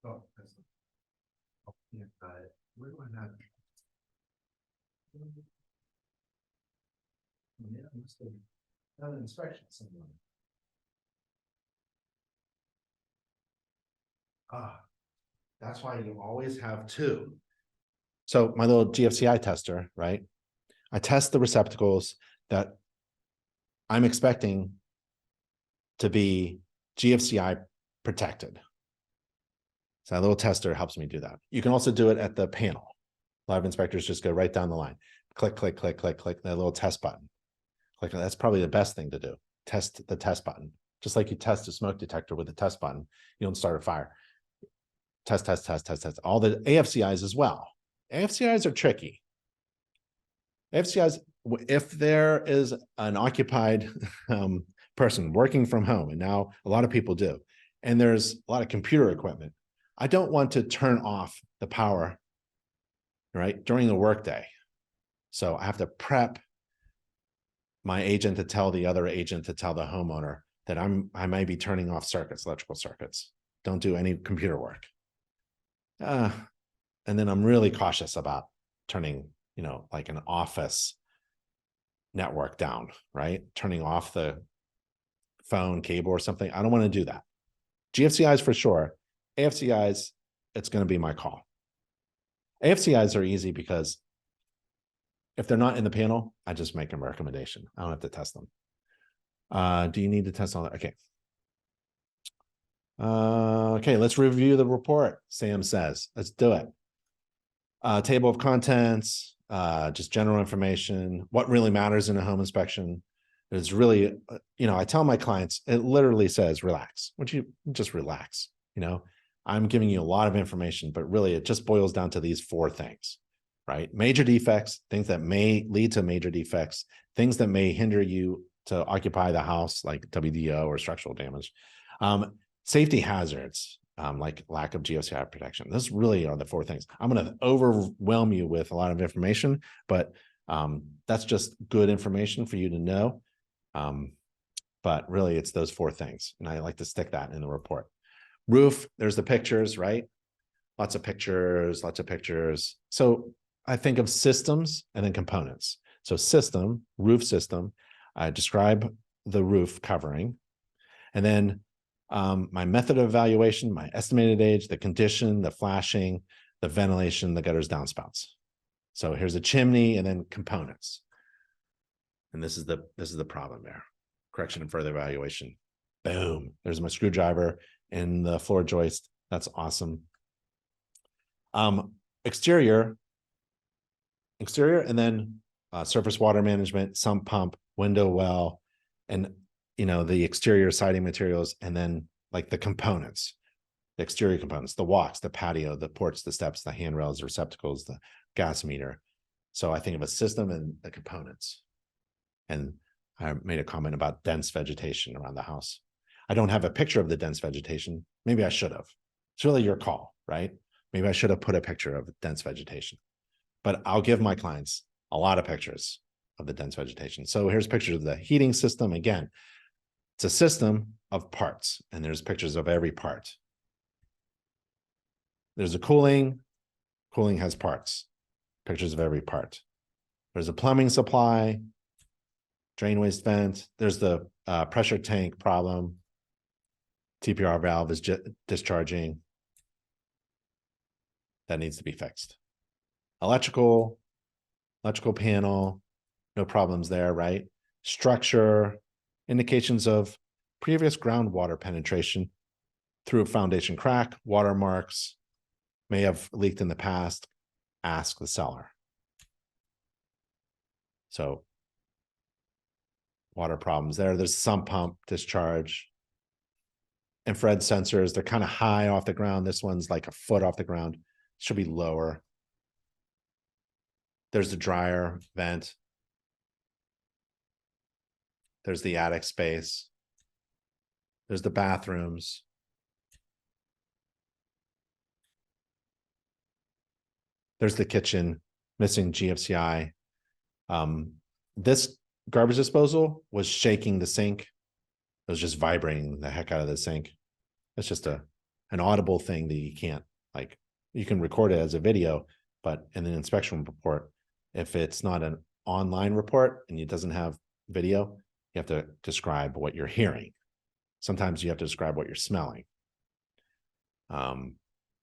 Oh, that's yeah, where do I have? Yeah, I must have done an inspection somewhere. That's why you always have two. So my little GFCI tester, right? I test the receptacles that I'm expecting to be GFCI protected. So that little tester helps me do that. You can also do it at the panel. A lot of inspectors just go right down the line. Click, click, click, click, click, that little test button. Click, that's probably the best thing to do. Test the test button. Just like you test a smoke detector with a test button, you don't start a fire. Test, test, test, test, test. All the AFCIs as well. AFCIs are tricky. AFCIs, if there is an occupied person working from home, and now a lot of people do, and there's a lot of computer equipment, I don't want to turn off the power, right, during the workday. So I have to prep my agent to tell the other agent to tell the homeowner that I might be turning off circuits, electrical circuits. Don't do any computer work. And then I'm really cautious about turning, you know, like an office network down, right? Turning off the phone cable or something. I don't want to do that. GFCIs for sure. AFCIs, it's going to be my call. AFCIs are easy because if they're not in the panel, I just make a recommendation. I don't have to test them. Do you need to test all that? Okay. Okay, let's review the report, Sam says. Let's do it. Table of contents, just general information, what really matters in a home inspection. It's really, you know, I tell my clients, it literally says, relax. Would you just relax? You know, I'm giving you a lot of information, but really it just boils down to these four things, right? Major defects, things that may lead to major defects, things that may hinder you to occupy the house, like WDO or structural damage. Safety hazards, like lack of GFCI protection. Those really are the four things. I'm going to overwhelm you with a lot of information, but that's just good information for you to know. But really, it's those four things. And I like to stick that in the report. Roof, there's the pictures, right? Lots of pictures, lots of pictures. So I think of systems and then components. So system, roof system, I describe the roof covering. And then my method of evaluation, my estimated age, the condition, the flashing, the ventilation, the gutters, downspouts. So here's a chimney and then components. And this is the problem there. Correction and further evaluation. Boom. There's my screwdriver in the floor joist. That's awesome. Exterior, and then surface water management, sump pump, window well, and the exterior siding materials, and then like the components, the exterior components, the walks, the patio, the porch, the steps, the handrails, the receptacles, the gas meter. So I think of a system and the components. And I made a comment about dense vegetation around the house. I don't have a picture of the dense vegetation. Maybe I should have. It's really your call, right? Maybe I should have put a picture of dense vegetation, but I'll give my clients a lot of pictures of the dense vegetation. So here's pictures of the heating system. Again, it's a system of parts, and there's pictures of every part. There's a cooling has parts, pictures of every part. There's a plumbing supply, drain waste vent. There's the pressure tank problem. TPR valve is discharging. That needs to be fixed. Electrical panel, no problems there, right? Structure, indications of previous groundwater penetration through a foundation crack, watermarks, may have leaked in the past, ask the seller. So water problems there. There's sump pump discharge. Infrared sensors, they're kind of high off the ground. This one's like a foot off the ground. Should be lower. There's the dryer vent. There's the attic space. There's the bathrooms. There's the kitchen, missing GFCI. This garbage disposal was shaking the sink. It was just vibrating the heck out of the sink. It's just an audible thing that you can't, like, you can record it as a video, but in an inspection report, if it's not an online report and it doesn't have video, you have to describe what you're hearing. Sometimes you have to describe what you're smelling. And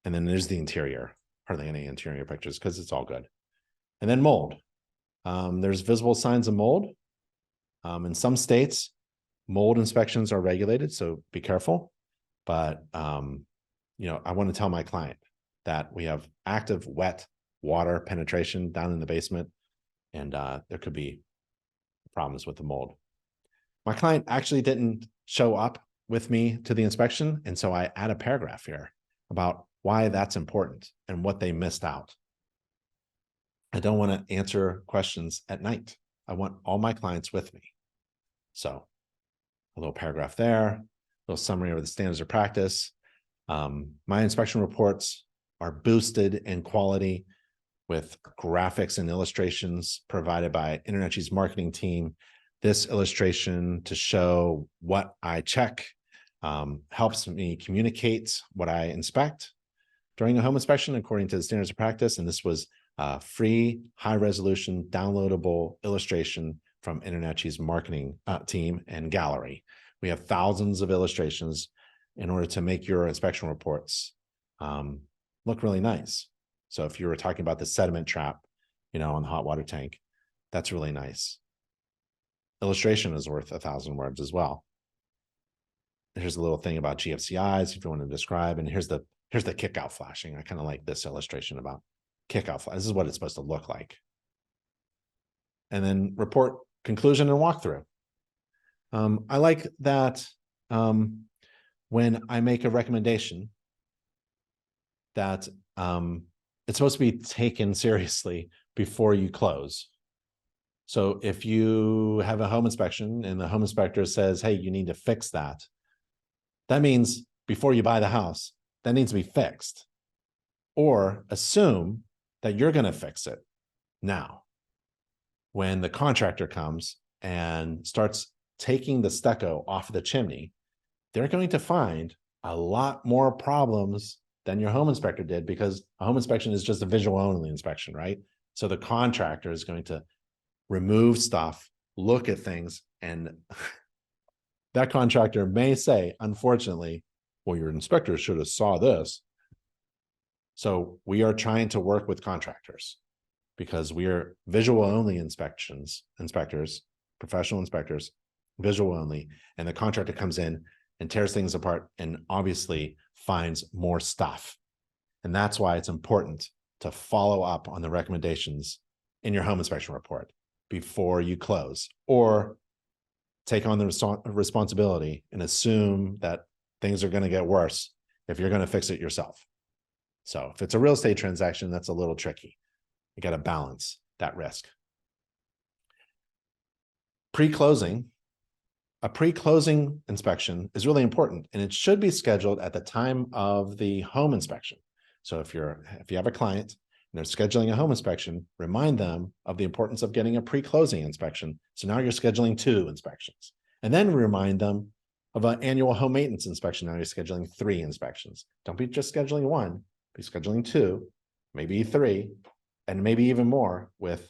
then there's the interior, hardly any interior pictures because it's all good. And then mold. There's visible signs of mold. In some states, mold inspections are regulated, so be careful. But I want to tell my client that we have active wet water penetration down in the basement, and there could be problems with the mold. My client actually didn't show up with me to the inspection, and so I add a paragraph here about why that's important and what they missed out. I don't want to answer questions at night. I want all my clients with me. So a little paragraph there, a little summary of the standards of practice. My inspection reports are boosted in quality with graphics and illustrations provided by InterNACHI's marketing team. This illustration to show what I check helps me communicate what I inspect during a home inspection according to the standards of practice. And this was a free, high-resolution, downloadable illustration from InterNACHI's marketing team and gallery. We have thousands of illustrations in order to make your inspection reports look really nice. So if you were talking about the sediment trap, on the hot water tank, that's really nice. Illustration is worth 1,000 words as well. Here's a little thing about GFCIs if you want to describe, and here's the kick-out flashing. I kind of like this illustration about kick-out flash. This is what it's supposed to look like. And then report, conclusion, and walkthrough. I like that when I make a recommendation that it's supposed to be taken seriously before you close. So if you have a home inspection and the home inspector says, hey, you need to fix that, that means before you buy the house, that needs to be fixed. Or assume that you're going to fix it now. When the contractor comes and starts taking the stucco off the chimney, they're going to find a lot more problems than your home inspector did, because a home inspection is just a visual only inspection, right? So the contractor is going to remove stuff, look at things, and that contractor may say, unfortunately, well, your inspector should have saw this. So we are trying to work with contractors because we are visual only inspectors, professional inspectors, visual only. And the contractor comes in and tears things apart and obviously finds more stuff. And that's why it's important to follow up on the recommendations in your home inspection report before you close, or take on the responsibility and assume that things are going to get worse if you're going to fix it yourself. So if it's a real estate transaction, that's a little tricky. You got to balance that risk. Pre-closing, a pre-closing inspection is really important, and it should be scheduled at the time of the home inspection. So if you have a client and they're scheduling a home inspection, remind them of the importance of getting a pre-closing inspection. So now you're scheduling 2 inspections, and then remind them of an annual home maintenance inspection. Now you're scheduling 3 inspections. Don't be just scheduling 1, be scheduling 2, maybe 3, and maybe even more with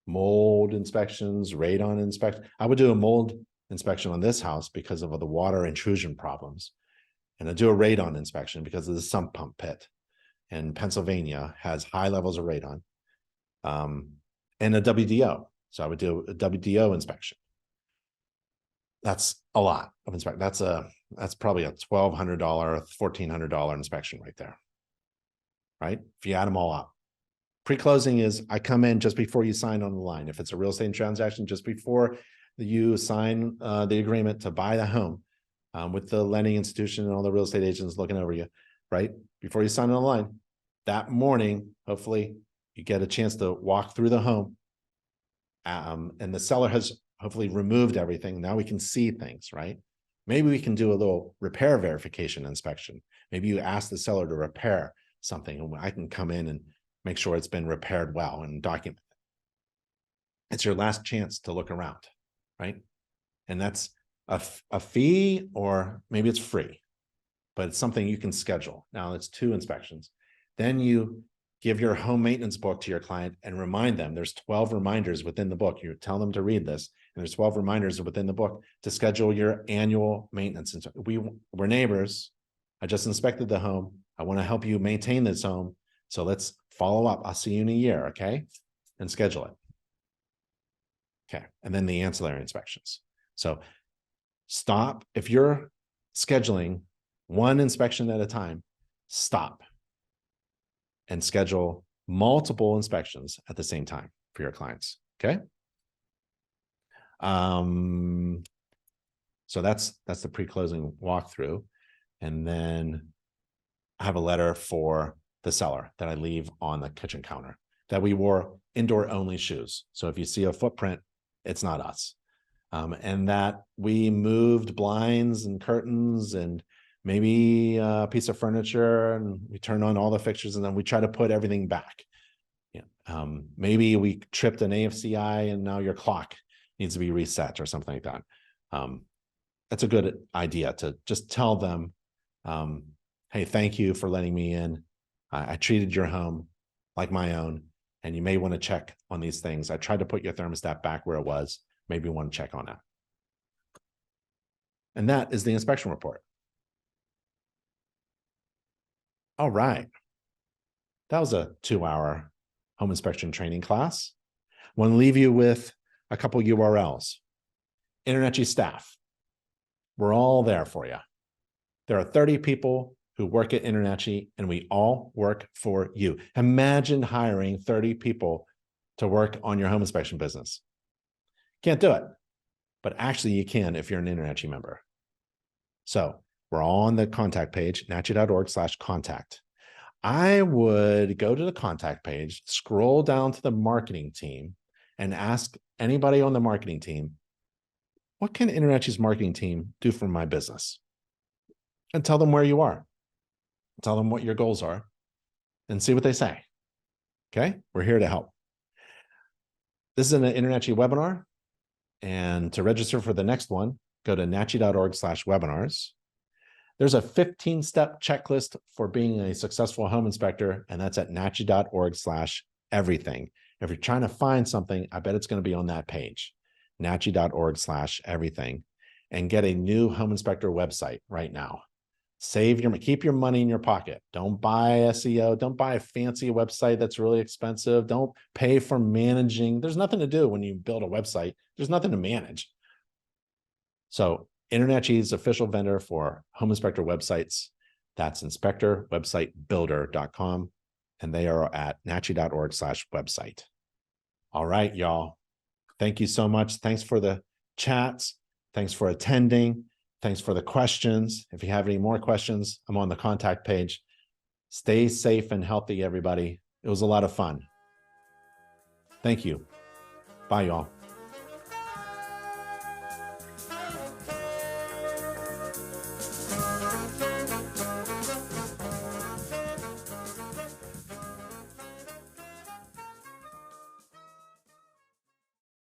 mold inspections, radon inspection. I would do a mold inspection on this house because of the water intrusion problems. And I do a radon inspection because of the sump pump pit. And Pennsylvania has high levels of radon, and a WDO. So I would do a WDO inspection. That's a lot of inspection. That's probably a $1,200, $1,400 inspection right there, right? If you add them all up. Pre-closing is I come in just before you sign on the line. If it's a real estate transaction, just before you sign the agreement to buy the home, with the lending institution and all the real estate agents looking over you, right? Before you sign on the line, that morning, hopefully you get a chance to walk through the home, and the seller has hopefully removed everything. Now we can see things, right? Maybe we can do a little repair verification inspection. Maybe you ask the seller to repair something, and I can come in and make sure it's been repaired well and document it. It's your last chance to look around, right? And that's a fee, or maybe it's free, but it's something you can schedule. Now it's 2 inspections. Then you give your home maintenance book to your client and remind them. There's 12 reminders within the book. You tell them to read this, and there's 12 reminders within the book to schedule your annual maintenance. And we're neighbors. I just inspected the home. I want to help you maintain this home. So let's follow up. I'll see you in a year, okay? And schedule it. Okay, and then the ancillary inspections. So stop. If you're scheduling 1 inspection at a time, stop and schedule multiple inspections at the same time for your clients, okay? So that's the pre-closing walkthrough. And then I have a letter for the seller that I leave on the kitchen counter, that we wore indoor only shoes. So if you see a footprint, it's not us. And that we moved blinds and curtains and maybe a piece of furniture, and we turn on all the fixtures, and then we try to put everything back. Yeah. Maybe we tripped an AFCI and now your clock needs to be reset or something like that. That's a good idea to just tell them, hey, thank you for letting me in. I treated your home like my own, and you may want to check on these things. I tried to put your thermostat back where it was. Maybe you want to check on that. And that is the inspection report. All right. That was a 2-hour home inspection training class. I want to leave you with a couple URLs. InterNACHI staff. We're all there for you. There are 30 people who work at InterNACHI, and we all work for you. Imagine hiring 30 people to work on your home inspection business. Can't do it, but actually you can if you're an InterNACHI member. So we're all on the contact page, nachi.org/contact. I would go to the contact page, scroll down to the marketing team, and ask anybody on the marketing team, what can InterNACHI's marketing team do for my business? And tell them where you are. Tell them what your goals are and see what they say. Okay, we're here to help. This is an InterNACHI webinar. And to register for the next one, go to nachi.org/webinars. There's a 15-step checklist for being a successful home inspector, and that's at nachi.org/everything. If you're trying to find something, I bet it's going to be on that page, nachi.org/everything. and get a new home inspector website right now. Keep your money in your pocket. Don't buy SEO. Don't buy a fancy website that's really expensive. Don't pay for managing. There's nothing to do when you build a website. There's nothing to manage. So InterNACHI's official vendor for home inspector websites, that's inspectorwebsitebuilder.com. And they are at nachi.org/website. All right, y'all. Thank you so much. Thanks for the chats. Thanks for attending. Thanks for the questions. If you have any more questions, I'm on the contact page. Stay safe and healthy, everybody. It was a lot of fun. Thank you. Bye, y'all.